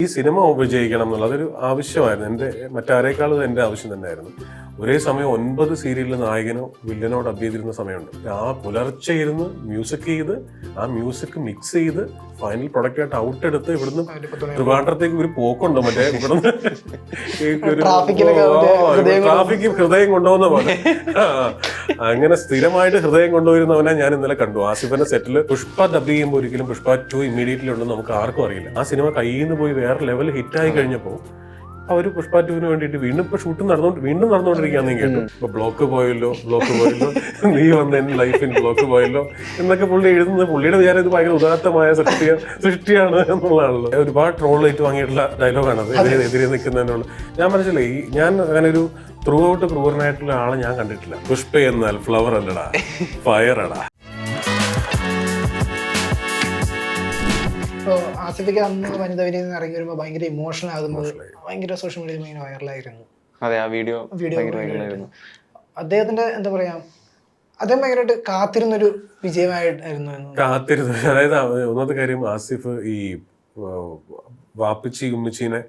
ഈ സിനിമ വിജയിക്കണം എന്നുള്ളത് അതൊരു ആവശ്യമായിരുന്നു. എൻ്റെ മറ്റാരേക്കാളും എൻ്റെ ആവശ്യം തന്നെയായിരുന്നു. ഒരേ സമയം 9 സീരിയലിൽ നായകനോ വില്ലനോ ഡബ് ചെയ്തിരുന്ന സമയമുണ്ട്. ആ പുലർച്ചെ ഇരുന്ന് മ്യൂസിക് ചെയ്ത് ആ മ്യൂസിക് മിക്സ് ചെയ്ത് ഫൈനൽ പ്രൊഡക്റ്റായിട്ട് ഔട്ട് എടുത്ത് ഇവിടുന്ന് ട്രിവാൻഡ്രത്തേക്ക് ഒരു പോക്കുണ്ട്. മറ്റേ ഇവിടുന്ന് ട്രാഫിക് ഹൃദയം കൊണ്ടുപോകുന്ന പോലെ അങ്ങനെ സ്ഥിരമായിട്ട് ഹൃദയം കൊണ്ടുവരുന്നവനെ ഞാൻ ഇന്നലെ കണ്ടു. ആസിഫിന്റെ സെറ്റിൽ പുഷ്പ ഡബ് ചെയ്യുമ്പോൾ ഒരിക്കലും പുഷ്പ 2 ഇമ്മീഡിയറ്റ്ലി ഉണ്ടെന്ന് നമുക്ക് ആർക്കും അറിയില്ല. ആ സിനിമ കയ്യിൽ നിന്ന് പോയി വേറെ ലെവൽ ഹിറ്റായി കഴിഞ്ഞപ്പോൾ അവർ പുഷ്പ 2 വേണ്ടിയിട്ട് വീണ്ടും ഇപ്പൊ ഷൂട്ട് നടന്നുകൊണ്ടിരിക്കുകയാണെന്ന് കേട്ടു. ഇപ്പൊ ബ്ലോക്ക് പോയല്ലോ നീ വന്ന ലൈഫിൽ ബ്ലോക്ക് പോയല്ലോ എന്നൊക്കെ പുള്ളി എഴുതുന്നത്. പുള്ളിയുടെ വിചാരം ഇത് ഭയങ്കര ഉദാത്തമായ സൃഷ്ടിയാണ് എന്നുള്ളതാണല്ലോ. ഒരുപാട് ട്രോൾ ആയിട്ട് വാങ്ങിയിട്ടുള്ള ഡയലോഗാണ് അത്. എതിരെ നിൽക്കുന്നതിനുള്ള ഞാൻ മനസ്സിലായി. ഞാൻ അങ്ങനെ ഒരു ത്രൂ ഔട്ട് ക്രൂരനായിട്ടുള്ള ആളെ ഞാൻ കണ്ടിട്ടില്ല. പുഷ്പ എന്നാൽ ഫ്ലവർ അല്ലടാ, ഫയർ അടാ. ഇപ്പോൾ ആസിഫിക്ക് അന്ന് വനിതാ വരിയിൽ നിന്ന് ഇറങ്ങി വരുമ്പോൾ ഭയങ്കര ഇമോഷണൽ ആകുന്നത് ഭയങ്കര സോഷ്യൽ മീഡിയയിൽ ഭയങ്കര വൈറലായിരുന്നു. അതെ, ആ വീഡിയോ അദ്ദേഹത്തിന്റെ എന്താ പറയാ, അദ്ദേഹം ഭയങ്കരമായിട്ട് കാത്തിരുന്നൊരു വിജയമായിരുന്നു. അതായത് ഒന്നാമത്തെ കാര്യം, ആസിഫ് ഈ വാപ്പിച്ചി ഉമ്മിച്ചീനെ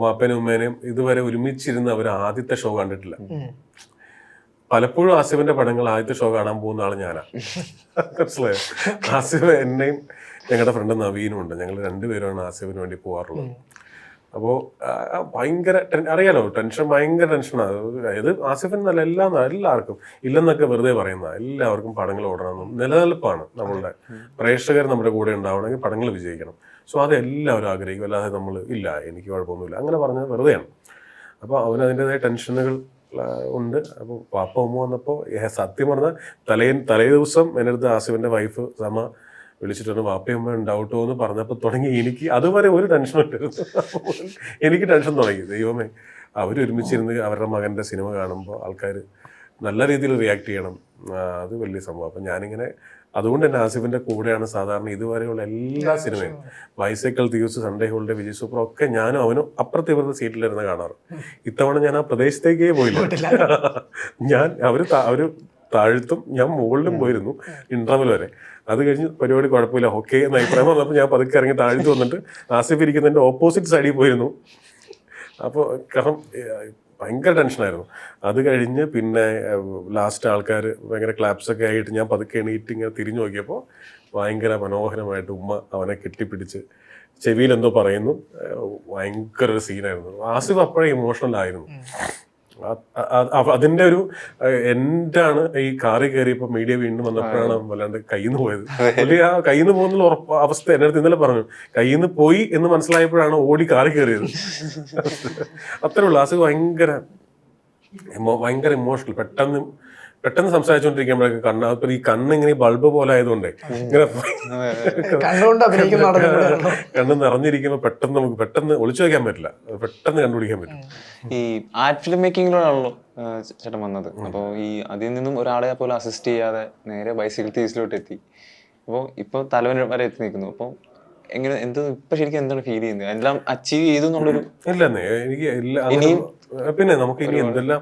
വാപ്പനും ഉമ്മേനെയും ഇതുവരെ ഒരുമിച്ചിരുന്ന് അവർ ആദ്യത്തെ ഷോ കണ്ടിട്ടില്ല. പലപ്പോഴും ആസിഫിന്റെ പടങ്ങൾ ആദ്യത്തെ ഷോ കാണാൻ പോകുന്ന ആള് ഞാനാ. മനസ്സിലായോ? ആസിഫ് എന്നെയും ഞങ്ങളുടെ ഫ്രണ്ട് നവീനും ഉണ്ട്. ഞങ്ങൾ രണ്ടുപേരുമാണ് ആസിഫിന് വേണ്ടി പോകാറുള്ളത്. അപ്പോൾ ഭയങ്കര അറിയാലോ, ഭയങ്കര ടെൻഷനാണ്. അതായത് ആസിഫിന് നല്ല എല്ലാവർക്കും ഇല്ലെന്നൊക്കെ വെറുതെ പറയുന്ന എല്ലാവർക്കും പടങ്ങൾ ഓടണമെന്നും നിലനിൽപ്പാണ്. നമ്മളുടെ പ്രേക്ഷകർ നമ്മുടെ കൂടെ ഉണ്ടാവണമെങ്കിൽ പടങ്ങൾ വിജയിക്കണം. സോ അതെല്ലാവരും ആഗ്രഹിക്കും. അല്ലാതെ നമ്മൾ ഇല്ല എനിക്ക് കുഴപ്പമൊന്നുമില്ല അങ്ങനെ പറഞ്ഞത് വെറുതെയാണ്. അപ്പോൾ അവനതിൻ്റെതായ ടെൻഷനുകൾ ഉണ്ട്. അപ്പോൾ പാപ്പ ഉമ്മ വന്നപ്പോൾ സത്യം പറഞ്ഞാൽ തലേ ദിവസം എൻ്റെ അടുത്ത് ആസിഫിൻ്റെ വൈഫ് സമ വിളിച്ചിട്ടുണ്ട്, വാപ്പയമ്മ ഉണ്ടാവട്ടോ എന്ന് പറഞ്ഞപ്പോൾ തുടങ്ങി എനിക്ക് അതുവരെ ഒരു ടെൻഷനും ഇല്ലായിരുന്നു. എനിക്ക് ടെൻഷൻ തുടങ്ങി. ദൈവമേ, അവരൊരുമിച്ചിരുന്ന് അവരുടെ മകൻ്റെ സിനിമ കാണുമ്പോൾ ആൾക്കാർ നല്ല രീതിയിൽ റിയാക്ട് ചെയ്യണം. അത് വലിയ സംഭവം. അപ്പം ഞാനിങ്ങനെ അതുകൊണ്ട് തന്നെ ആസിഫിൻ്റെ കൂടെയാണ് സാധാരണ ഇതുവരെയുള്ള എല്ലാ സിനിമയും. Bicycle thieves, Sunday holiday, Vijay super ഒക്കെ ഞാനും അവനും അപ്പുറത്തെ ഇപ്പുറത്തെ സീറ്റിലിരുന്ന് കാണാറ്. ഇത്തവണ ഞാൻ ആ പ്രദേശത്തേക്കേ പോയില്ല. അവര് താഴ്ത്തും ഞാൻ മുകളിലും പോയിരുന്നു ഇന്റർവെൽ വരെ. അത് കഴിഞ്ഞ് പരിപാടി കുഴപ്പമില്ല ഓക്കെ എന്ന അഭിപ്രായം വന്നപ്പോൾ ഞാൻ പതുക്കെ ഇറങ്ങി താഴ്ത്തു വന്നിട്ട് ആസിഫ് ഇരിക്കുന്നതിൻ്റെ ഓപ്പോസിറ്റ് സൈഡിൽ പോയിരുന്നു. അപ്പോൾ കാരണം ഭയങ്കര ടെൻഷനായിരുന്നു. അത് കഴിഞ്ഞ് പിന്നെ ലാസ്റ്റ് ആൾക്കാർ ഭയങ്കര ക്ലാപ്സൊക്കെ ആയിട്ട് ഞാൻ പതുക്കെ എണീറ്റ് ഇങ്ങനെ തിരിഞ്ഞു നോക്കിയപ്പോൾ ഭയങ്കര മനോഹരമായിട്ട് ഉമ്മ അവനെ കെട്ടിപ്പിടിച്ച് ചെവിയിൽ എന്തോ പറയുന്നു. ഭയങ്കര ഒരു സീനായിരുന്നു. ആസിഫ് അപ്പോഴേ ഇമോഷണൽ ആയിരുന്നു. അതിന്റെ ഒരു എന്റാണ് ഈ കാറിൽ കയറിയപ്പോൾ മീഡിയ വീണ്ടും വന്നപ്പോഴാണ് വല്ലാണ്ട് കയ്യിൽ നിന്ന് പോയത്. പുള്ളി ആ കയ്യിൽ നിന്ന് പോകുന്ന അവസ്ഥ എൻ്റെ അടുത്ത് ഇന്നലെ പറഞ്ഞു. കയ്യിൽ നിന്ന് പോയി എന്ന് മനസ്സിലായപ്പോഴാണ് ഓടി കാറിൽ കയറിയത്. അത്രേ ഉള്ളൂ. ആസിഫ് ഭയങ്കര ഇമോഷണൽ. പെട്ടെന്ന് സംസാരിച്ചുകൊണ്ടിരിക്കുമ്പോഴൊക്കെ അതിപ്പോ ഈ കണ്ണിങ്ങനെ ബൾബ് പോലെ ആയതുകൊണ്ടേ ഇങ്ങനെ കണ്ണ് നിറഞ്ഞിരിക്കുമ്പോൾ പെട്ടെന്ന് ഒളിച്ചു വയ്ക്കാൻ പറ്റില്ല, പെട്ടെന്ന് കണ്ടുപിടിക്കാൻ പറ്റും. ഈ ആർട്ട് ഫിലിം മേക്കിങ്ങിലോടാണല്ലോ ചേട്ടൻ വന്നത്. അപ്പോൾ ഈ അതിൽ നിന്നും ഒരാളെ പോലെ അസിസ്റ്റ് ചെയ്യാതെ നേരെ ബൈസിക്കിൾ തീസിലോട്ട് എത്തി. അപ്പോൾ ഇപ്പൊ തലവൻ വരെ എത്തി നിൽക്കുന്നു. അപ്പോൾ എങ്ങനെ ഇപ്പൊ ശരിക്കും എന്താണ് ഫീൽ ചെയ്യുന്നത്? എല്ലാം അച്ചീവ് ചെയ്തു എന്നുള്ളൊരു ഇല്ലെന്നേ എനിക്ക് പിന്നെ നമുക്ക് ഇനി എന്തെല്ലാം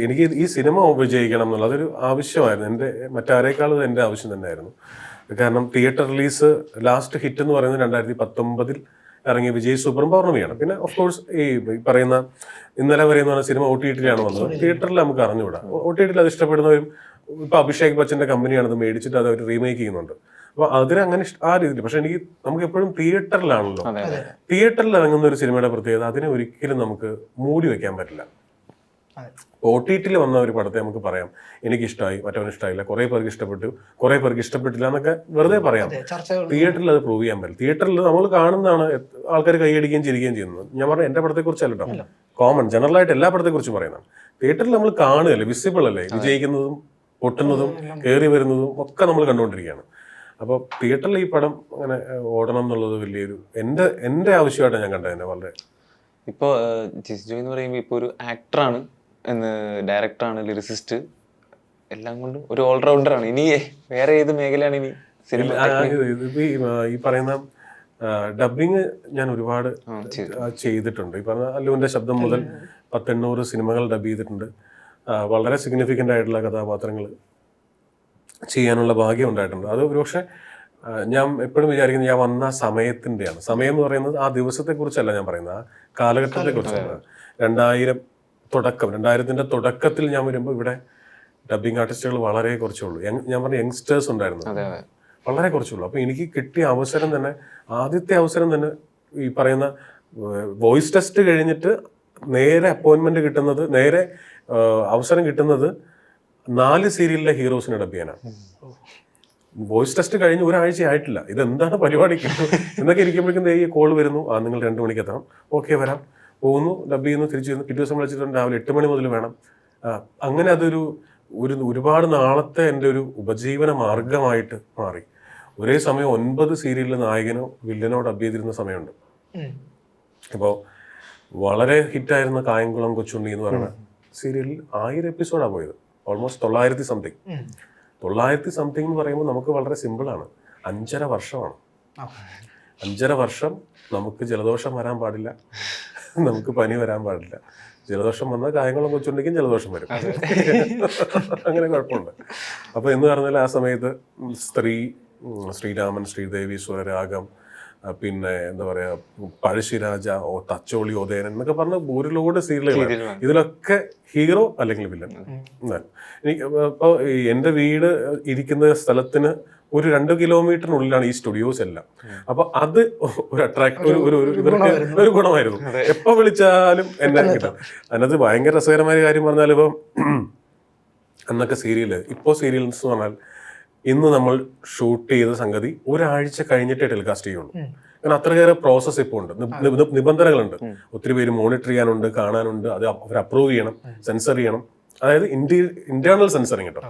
എനിക്ക് ഈ സിനിമ വിജയിക്കണം എന്നുള്ളത് അതൊരു ആവശ്യമായിരുന്നു. എൻ്റെ മറ്റാരേക്കാളും എൻ്റെ ആവശ്യം തന്നെയായിരുന്നു. കാരണം തിയേറ്റർ റിലീസ് ലാസ്റ്റ് ഹിറ്റ് എന്ന് പറയുന്നത് 2019 ഇറങ്ങിയ വിജയ് സൂപ്പറും പൗർണമിയാണ്. പിന്നെ ഓഫ് കോഴ്സ് ഈ പറയുന്ന ഇന്നലെ വരെ എന്ന് പറഞ്ഞ സിനിമ OTT-ലാണ് വന്നത്. തിയേറ്ററിൽ നമുക്ക് അറിഞ്ഞുകൂടാ. OTT-ൽ അത് ഇഷ്ടപ്പെടുന്നവരും ഇപ്പൊ അഭിഷേക് ബച്ചന്റെ കമ്പനിയാണ് അത് മേടിച്ചിട്ട് അത് അവർ റീമേക്ക് ചെയ്യുന്നുണ്ട്. അപ്പൊ അതിനങ്ങനെ ആ രീതിയിൽ. പക്ഷെ നമുക്ക് എപ്പോഴും തിയേറ്ററിലാണല്ലോ. തിയേറ്ററിൽ ഇറങ്ങുന്ന ഒരു സിനിമയുടെ പ്രത്യേകത അതിനെ ഒരിക്കലും നമുക്ക് മൂടി വെക്കാൻ പറ്റില്ല. OTT-ൽ വന്ന ഒരു പടത്തെ നമുക്ക് പറയാം എനിക്കിഷ്ടമായി, മറ്റവന് ഇഷ്ടമായില്ല, കുറെ പേർക്ക് ഇഷ്ടപ്പെട്ടു, കുറെ പേർക്ക് ഇഷ്ടപ്പെട്ടില്ല എന്നൊക്കെ വെറുതെ പറയാം. തിയേറ്ററിൽ അത് പ്രൂവ് ചെയ്യാൻ പറ്റില്ല. തിയേറ്ററിൽ നമ്മൾ കാണുന്നതാണ് ആൾക്കാർ കൈയടിക്കുകയും ചിരിക്കുകയും ചെയ്യുന്നത്. ഞാൻ പറഞ്ഞ എന്റെ പടത്തെ കുറിച്ചല്ല കേട്ടോ, കോമൺ ജനറൽ ആയിട്ട് എല്ലാ പടത്തെ കുറിച്ചും പറയുന്നതാണ്. തിയേറ്ററിൽ നമ്മൾ കാണുകയല്ലേ, വിസിബിൾ അല്ലേ, വിജയിക്കുന്നതും പൊട്ടുന്നതും കയറി വരുന്നതും ഒക്കെ നമ്മൾ കണ്ടുകൊണ്ടിരിക്കുകയാണ്. അപ്പോൾ തിയേറ്ററിൽ ഈ പടം അങ്ങനെ ഓടണം എന്നുള്ളത് വലിയൊരു എൻ്റെ ആവശ്യമായിട്ടാണ് ഞാൻ കണ്ടത്. തന്നെ വളരെ ഇപ്പോൾ ജിസ്ജോ എന്ന് പറയുമ്പോൾ ഇപ്പോൾ ഒരു ആക്ടറാണ്, ഡയറക്ടറാണ്, ലിറിസിസ്റ്റ്, എല്ലാം കൊണ്ടും ഒരു ഓൾറൗണ്ടറാണ്. ഇനി വേറെ ഏത് മേഖലയാണ് ഇനി സിനിമ? ഈ പറയുന്ന ഡബിങ് ഞാൻ ഒരുപാട് ചെയ്തിട്ടുണ്ട്. ഈ പറഞ്ഞ അല്ലുവിൻ്റെ ശബ്ദം മുതൽ 800 സിനിമകൾ ഡബ് ചെയ്തിട്ടുണ്ട്. വളരെ സിഗ്നിഫിക്കൻ്റ് ആയിട്ടുള്ള കഥാപാത്രങ്ങൾ ചെയ്യാനുള്ള ഭാഗ്യം ഉണ്ടായിട്ടുണ്ട്. അത് ഒരുപക്ഷെ ഞാൻ എപ്പോഴും വിചാരിക്കുന്നത് ഞാൻ വന്ന സമയത്തിൻ്റെയാണ്. സമയം എന്ന് പറയുന്നത് ആ ദിവസത്തെക്കുറിച്ചല്ല ഞാൻ പറയുന്നത്, ആ കാലഘട്ടത്തെക്കുറിച്ചാണ്. 2000-ന്റെ തുടക്കത്തിൽ ഞാൻ വരുമ്പോൾ ഇവിടെ ഡബ്ബിംഗ് ആർട്ടിസ്റ്റുകൾ വളരെ കുറച്ചുള്ളൂ. ഞാൻ പറഞ്ഞ യങ്സ്റ്റേഴ്സ് ഉണ്ടായിരുന്നു, വളരെ കുറച്ചുള്ളൂ. അപ്പോൾ എനിക്ക് കിട്ടിയ അവസരം തന്നെ, ആദ്യത്തെ അവസരം തന്നെ ഈ പറയുന്ന വോയിസ് ടെസ്റ്റ് കഴിഞ്ഞിട്ട് നേരെ അപ്പോയിൻമെന്റ് കിട്ടുന്നത്, നേരെ അവസരം കിട്ടുന്നത് 4 സീരിയലിലെ ഹീറോസിനെ ഡബ് ചെയ്യാനാണ്. വോയിസ് ടെസ്റ്റ് കഴിഞ്ഞ് ഒരാഴ്ച ആയിട്ടില്ല. ഇതെന്താണ് പരിപാടിക്ക് എന്നൊക്കെ ഇരിക്കുമ്പോഴേക്കും ഈ കോൾ വരുന്നു, നിങ്ങൾ 2 മണിക്ക് എത്തണം. ഓക്കെ വരാം, പോകുന്നു, ഡബ് ചെയ്യുന്നു, തിരിച്ചു വരുന്നു. പിറ്റേ ദിവസം വിളിച്ചിട്ട് രാവിലെ 8 മണി മുതൽ വേണം. അങ്ങനെ അതൊരു ഒരുപാട് നാളത്തെ എൻ്റെ ഒരു ഉപജീവന മാർഗമായിട്ട് മാറി. ഒരേ സമയം 9 സീരിയലിൽ നായകനോ വില്ലനോ ഡബ് ചെയ്തിരുന്ന സമയമുണ്ട്. ഇപ്പോൾ വളരെ ഹിറ്റായിരുന്ന കായംകുളം കൊച്ചുണ്ണി എന്ന് പറയുന്ന സീരിയലിൽ 1000 എപ്പിസോഡാണ് പോയത്. Almost 900 something. 900 സംതിങ് എന്ന് പറയുമ്പോൾ നമുക്ക് വളരെ സിമ്പിളാണ്. 5.5 വർഷമാണ്. 5.5 വർഷം നമുക്ക് ജലദോഷം വരാൻ പാടില്ല, നമുക്ക് പനി വരാൻ പാടില്ല. ജലദോഷം വന്നാൽ കായംകുളം കൊച്ചുണ്ടെങ്കിൽ ജലദോഷം വരും, അങ്ങനെ കുഴപ്പമുണ്ട്. അപ്പോൾ എന്ന് പറഞ്ഞാൽ ആ സമയത്ത് ശ്രീരാമൻ, ശ്രീദേവി, സ്വരരാഗം, പിന്നെ എന്താ പറയാ പഴശ്ശിരാജ, തച്ചോളി, ഓതേനൻ എന്നൊക്കെ പറഞ്ഞ ഒരു ലോഡ് സീരിയലുകളാണ്. ഇതിലൊക്കെ ഹീറോ അല്ലെങ്കിൽ വില്ലൻ. എനിക്ക് ഇപ്പോൾ എൻ്റെ വീട് ഇരിക്കുന്ന സ്ഥലത്തിന് ഒരു 2 കിലോമീറ്ററിനുള്ളിലാണ് ഈ സ്റ്റുഡിയോസ് എല്ലാം. അപ്പൊ അത് ഒരു ഒരു ഗുണമായിരുന്നു. എപ്പോ വിളിച്ചാലും എന്നെ കിട്ടും. അതിനകത്ത് ഭയങ്കര രസകരമായ കാര്യം പറഞ്ഞാൽ, ഇപ്പം അന്നൊക്കെ സീരിയല്, ഇപ്പോൾ സീരിയൽസ് എന്ന് പറഞ്ഞാൽ ഇന്ന് നമ്മൾ ഷൂട്ട് ചെയ്ത സംഗതി ഒരാഴ്ച കഴിഞ്ഞിട്ടേ ടെലികാസ്റ്റ് ചെയ്യുള്ളൂ. കാരണം അത്രയേറെ പ്രോസസ്സ് ഇപ്പോൾ ഉണ്ട്, നിബന്ധനകളുണ്ട്. ഒത്തിരി പേര് മോണിറ്റർ ചെയ്യാനുണ്ട്, കാണാനുണ്ട്, അത് അവർ അപ്രൂവ് ചെയ്യണം, സെൻസർ ചെയ്യണം. അതായത് ഇന്റേണൽ സെൻസറിങ് കേട്ടോ.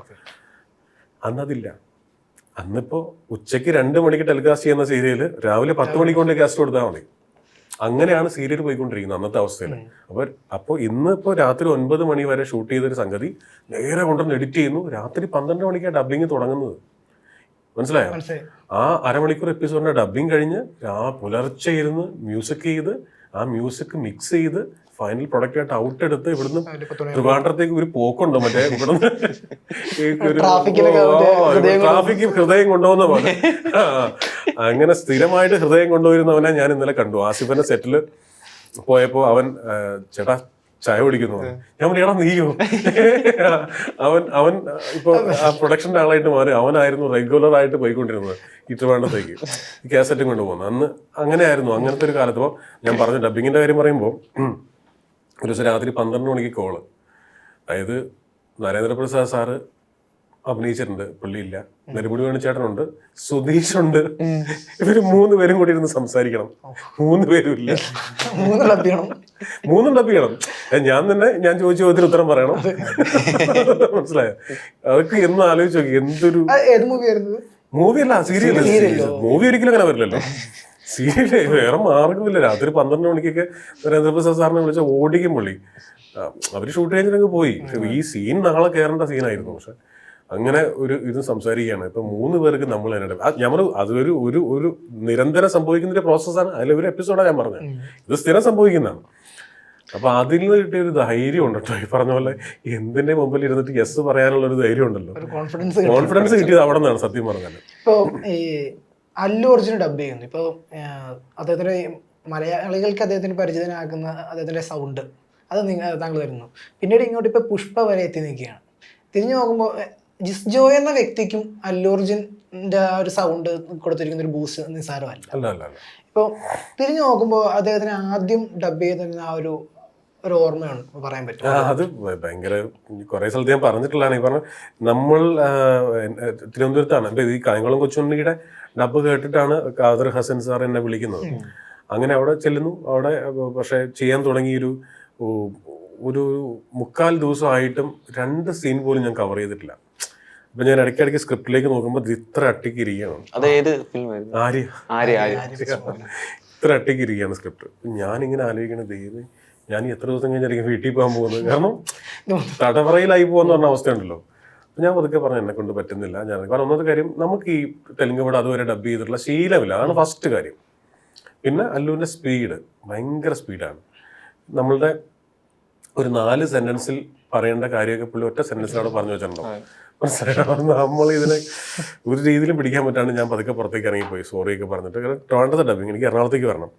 അന്നതില്ല. അന്നിപ്പോ ഉച്ചയ്ക്ക് 2 മണിക്ക് ടെലികാസ്റ്റ് ചെയ്യുന്ന സീരിയല് രാവിലെ 10 മണിക്ക് കൊണ്ട് കാസ്റ്റ് കൊടുത്താൽ മതി. അങ്ങനെയാണ് സീരിയൽ പോയിക്കൊണ്ടിരിക്കുന്നത് അന്നത്തെ അവസ്ഥയിൽ. അപ്പോൾ ഇന്നിപ്പോൾ രാത്രി 9 മണി വരെ ഷൂട്ട് ചെയ്തൊരു സംഗതി നേരെ കൊണ്ടുവന്ന് എഡിറ്റ് ചെയ്യുന്നു. രാത്രി 12 മണിക്കാണ് ഡബ്ബിങ് തുടങ്ങുന്നത്. മനസ്സിലായോ? ആ അരമണിക്കൂർ എപ്പിസോഡിന്റെ ഡബ്ബിങ് കഴിഞ്ഞ് പുലർച്ചെ ഇരുന്ന് മ്യൂസിക് ചെയ്ത് ആ മ്യൂസിക് മിക്സ് ചെയ്ത് ഫൈനൽ പ്രൊഡക്റ്റ് ആയിട്ട് ഔട്ട് എടുത്ത് ഇവിടുന്ന് ട്രിവാൻഡ്രത്തേക്ക് ഒരു പോക്കുണ്ടോ, മറ്റേ ഇവിടുന്ന് ട്രാഫിക് ഹൃദയം കൊണ്ടുപോകുന്ന പോലെ. അങ്ങനെ സ്ഥിരമായിട്ട് ഹൃദയം കൊണ്ടുവരുന്നവനെ ഞാൻ ഇന്നലെ കണ്ടു. ആസിഫിന്റെ സെറ്റില് പോയപ്പോ അവൻ ചേട്ടാ ചായ കുടിക്കുന്നു. ഞാൻ പറയാ നീയോ? അവൻ ഇപ്പൊ ആ പ്രൊഡക്ഷന്റെ ആളായിട്ട് മാറി. അവനായിരുന്നു റെഗുലർ ആയിട്ട് പോയിക്കൊണ്ടിരുന്നത് ഈ ട്രിവാൻഡ്രത്തേക്ക് ഈ കാസറ്റും കൊണ്ടുപോകുന്നത്. അന്ന് അങ്ങനെയായിരുന്നു. അങ്ങനത്തെ ഒരു കാലത്ത് ഇപ്പോൾ ഞാൻ പറഞ്ഞു ഡബ്ബിങ്ങിന്റെ കാര്യം പറയുമ്പോൾ, ഒരു ദിവസം രാത്രി 12 മണിക്ക് കോള്. അതായത് നരേന്ദ്രപ്രസാദ് സാറ് അഭിനയിച്ചിട്ടുണ്ട്, പുള്ളിയില്ല. നെടുമുടി വേണുചേട്ടനുണ്ട്, സുധീഷുണ്ട്. ഇവര് 3 പേരും കൂടി ഇരുന്ന് സംസാരിക്കണം. 3 പേരും ഇല്ല, 3 ഡബ് ചെയ്യണം. ഞാൻ ചോദിച്ച ചോദ്യത്തിന് ഉത്തരം പറയണം. മനസ്സിലായോ? അതൊക്കെ എന്ന് ആലോചിച്ച് നോക്കി. എന്തൊരു മൂവിയല്ല, സീരിയൽ. മൂവി ഒരിക്കലും അങ്ങനെ വരില്ലല്ലോ. സീരിയല് വേറെ മാർഗമില്ല. രാത്രി 12 മണിക്കൊക്കെ നരേന്ദ്രപ്രസാദ് സാറിനെ വിളിച്ച ഓടിക്കും പുള്ളി. അവര് ഷൂട്ട് കഴിഞ്ഞിട്ടൊക്കെ പോയി. ഈ സീൻ നാളെ കയറേണ്ട സീനായിരുന്നു. പക്ഷെ അങ്ങനെ ഇത് സംസാരിക്കുകയാണ്. ഇപ്പൊ 3 പേർക്ക് നമ്മൾ അതൊരു ഒരു നിരന്തരം സംഭവിക്കുന്ന ഒരു പ്രോസസ്സാണ്. അതിലൊരു എപ്പിസോഡാണ് ഞാൻ പറഞ്ഞത്. ഇത് സ്ഥിരം സംഭവിക്കുന്നതാണ്. അപ്പൊ അതിൽ നിന്ന് കിട്ടിയ ഒരു ധൈര്യം ഉണ്ട് കേട്ടോ. ഈ പറഞ്ഞ പോലെ എന്തിന്റെ മുമ്പിൽ ഇരുന്നിട്ട് യെസ് പറയാനുള്ള ഒരു ധൈര്യം ഉണ്ടല്ലോ, കോൺഫിഡൻസ് കിട്ടിയത് അവിടെ നിന്നാണ് സത്യം പറഞ്ഞാൽ. ഇപ്പൊ ഈ അല്ലു അർജുൻ ഡബ് ചെയ്യുന്നു. ഇപ്പൊ അദ്ദേഹത്തിന്റെ മലയാളികൾക്ക് അദ്ദേഹത്തിന് പരിചിതനാക്കുന്ന അദ്ദേഹത്തിന്റെ സൗണ്ട് അത് താങ്കൾ തരുന്നു. പിന്നീട് ഇങ്ങോട്ട് ഇപ്പൊ പുഷ്പ വരെ എത്തി നിൽക്കുകയാണ്. തിരിഞ്ഞു നോക്കുമ്പോൾ ജിസ് ജോയ് എന്ന വ്യക്തിക്കും അല്ലു അർജുന്റെ ആ ഒരു സൗണ്ട് കൊടുത്തിരിക്കുന്ന ഒരു ബൂസ്റ്റ് നിസ്സാരമല്ല. ഇപ്പൊ തിരിഞ്ഞു നോക്കുമ്പോൾ അദ്ദേഹത്തിന് ആദ്യം ഡബ് ചെയ്തിരുന്ന ആ ഒരു ഓർമ്മയാണ് പറയാൻ പറ്റും. അത് ഭയങ്കര കുറെ സ്ഥലത്ത് ഞാൻ പറഞ്ഞിട്ടുള്ളതാണ്. ഈ പറഞ്ഞ നമ്മൾ തിരുവനന്തപുരത്താണ്. ഈ കായംകുളം കൊച്ചുണ്ണിയുടെ ഡബ് കേട്ടിട്ടാണ് ഖാദർ ഹസൻ സാർ എന്നെ വിളിക്കുന്നത്. അങ്ങനെ അവിടെ ചെല്ലുന്നു. അവിടെ പക്ഷെ ചെയ്യാൻ തുടങ്ങിയൊരു 3/4 ദിവസമായിട്ടും 2 സീൻ പോലും ഞാൻ കവർ ചെയ്തിട്ടില്ല. അപ്പൊ ഞാൻ ഇടയ്ക്കിടയ്ക്ക് സ്ക്രിപ്റ്റിലേക്ക് നോക്കുമ്പോൾ ഇത്ര അട്ടിക്ക് ഇരിക്കുകയാണ്. ഇത്ര അട്ടിക്ക് ഇരിക്കുകയാണ് സ്ക്രിപ്റ്റ്. ഞാനിങ്ങനെ ആലോചിക്കണത് ദൈവമേ, ഞാൻ എത്ര ദിവസം കഴിഞ്ഞായിരിക്കും വീട്ടിൽ പോകാൻ പോകുന്നത്. കാരണം തടവറയിലായി പോകുന്ന പറഞ്ഞ അവസ്ഥയുണ്ടല്ലോ. അപ്പം ഞാൻ പതുക്കെ പറഞ്ഞു എന്നെ കൊണ്ട് പറ്റുന്നില്ല. കാരണം ഒന്നാമത്തെ കാര്യം, നമുക്ക് ഈ തെലുങ്ക് പടം അതുവരെ ഡബ് ചെയ്തിട്ടുള്ള ശീലമില്ല. അതാണ് ഫസ്റ്റ് കാര്യം. പിന്നെ അല്ലുവിൻ്റെ സ്പീഡ് ഭയങ്കര സ്പീഡാണ്. നമ്മളുടെ ഒരു 4 സെന്റൻസിൽ പറയേണ്ട കാര്യമൊക്കെ പുള്ളി ഒറ്റ സെന്റൻസിലാണ് പറഞ്ഞു വെച്ചിട്ടുണ്ടോ. നമ്മൾ ഇതിനെ ഒരു രീതിയിലും പിടിക്കാൻ പറ്റാണ്ട് ഞാൻ പതുക്കെ പുറത്തേക്ക് ഇറങ്ങിപ്പോയി, സോറിയൊക്കെ പറഞ്ഞിട്ട്. കാരണം ട്രിവാൻഡ്രത്തെ ഡബിങ്, എനിക്ക് എറണാകുളത്തേക്ക് വരണം.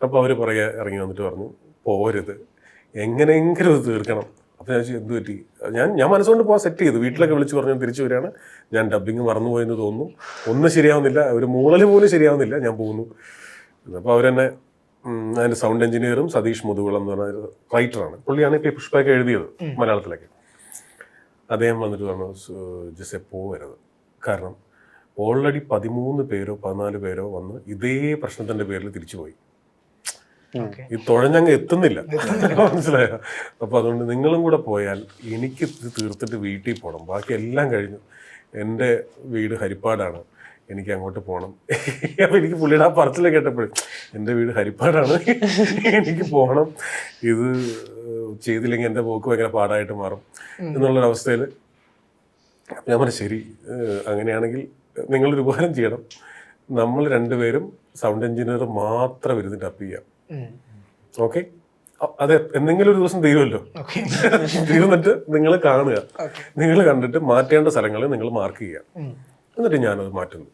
അപ്പോൾ അവർ പുറകെ ഇറങ്ങി വന്നിട്ട് പറഞ്ഞു പോരുത്, എങ്ങനെയെങ്കിലും ഇത് തീർക്കണം. അപ്പോൾ ഞാൻ എന്ത് പറ്റി, ഞാൻ മനസ്സുകൊണ്ട് പോകാൻ സെറ്റ് ചെയ്തു. വീട്ടിലൊക്കെ വിളിച്ച് പറഞ്ഞു തിരിച്ചു വരികയാണ്, ഞാൻ ഡബിങ് മറന്നുപോയെന്ന് തോന്നുന്നു, ഒന്നും ശരിയാവുന്നില്ല, ഒരു മൂളൽ പോലും ശരിയാവുന്നില്ല, ഞാൻ പോകുന്നു. അപ്പോൾ അവരെന്നെ അതിൻ്റെ സൗണ്ട് എഞ്ചിനീയറും സതീഷ് മുതുകുളം എന്ന് പറഞ്ഞ റൈറ്ററാണ്, പുള്ളിയാണ് ഇപ്പോൾ പുഷ്പയൊക്കെ എഴുതിയത് മലയാളത്തിലൊക്കെ. അദ്ദേഹം വന്നിട്ട് പറഞ്ഞു ജസ്റ്റ് പോകരുത്, കാരണം ഓൾറെഡി 13 പേരോ 14 പേരോ വന്ന് ഇതേ പ്രശ്നത്തിൻ്റെ പേരിൽ തിരിച്ചുപോയി, ഈ തുഴഞ്ഞങ്ങ് എത്തുന്നില്ല, മനസ്സിലായോ? അപ്പോൾ അതുകൊണ്ട് നിങ്ങളും കൂടെ പോയാൽ എനിക്ക് ഇത് തീർത്തിട്ട് വീട്ടിൽ പോകണം, ബാക്കി എല്ലാം കഴിഞ്ഞു. എൻ്റെ വീട് ഹരിപ്പാടാണ്, എനിക്ക് അങ്ങോട്ട് പോകണം. അപ്പോൾ എനിക്ക് പുള്ളിയുടെ ആ പറച്ചിൽ കേട്ടപ്പോഴും എൻ്റെ വീട് ഹരിപ്പാടാണ്, എനിക്ക് പോകണം, ഇത് ചെയ്തില്ലെങ്കിൽ എൻ്റെ പോക്ക് ഭയങ്കര പാടായിട്ട് മാറും എന്നുള്ളൊരവസ്ഥയിൽ ഞാൻ പറഞ്ഞു ശരി, അങ്ങനെയാണെങ്കിൽ നിങ്ങളൊരു ഉപകാരം ചെയ്യണം, നമ്മൾ രണ്ടുപേരും സൗണ്ട് എഞ്ചിനീയർ മാത്രം ഇരുന്ന് ടപ്പ് ചെയ്യാം, ഓക്കെ? അതെ, എന്തെങ്കിലും ഒരു ദിവസം തീരുമല്ലോ, തീർന്നിട്ട് നിങ്ങൾ കാണുക, നിങ്ങൾ കണ്ടിട്ട് മാറ്റേണ്ട സ്ഥലങ്ങൾ നിങ്ങൾ മാർക്ക് ചെയ്യുക, എന്നിട്ട് ഞാനത് മാറ്റുന്നു.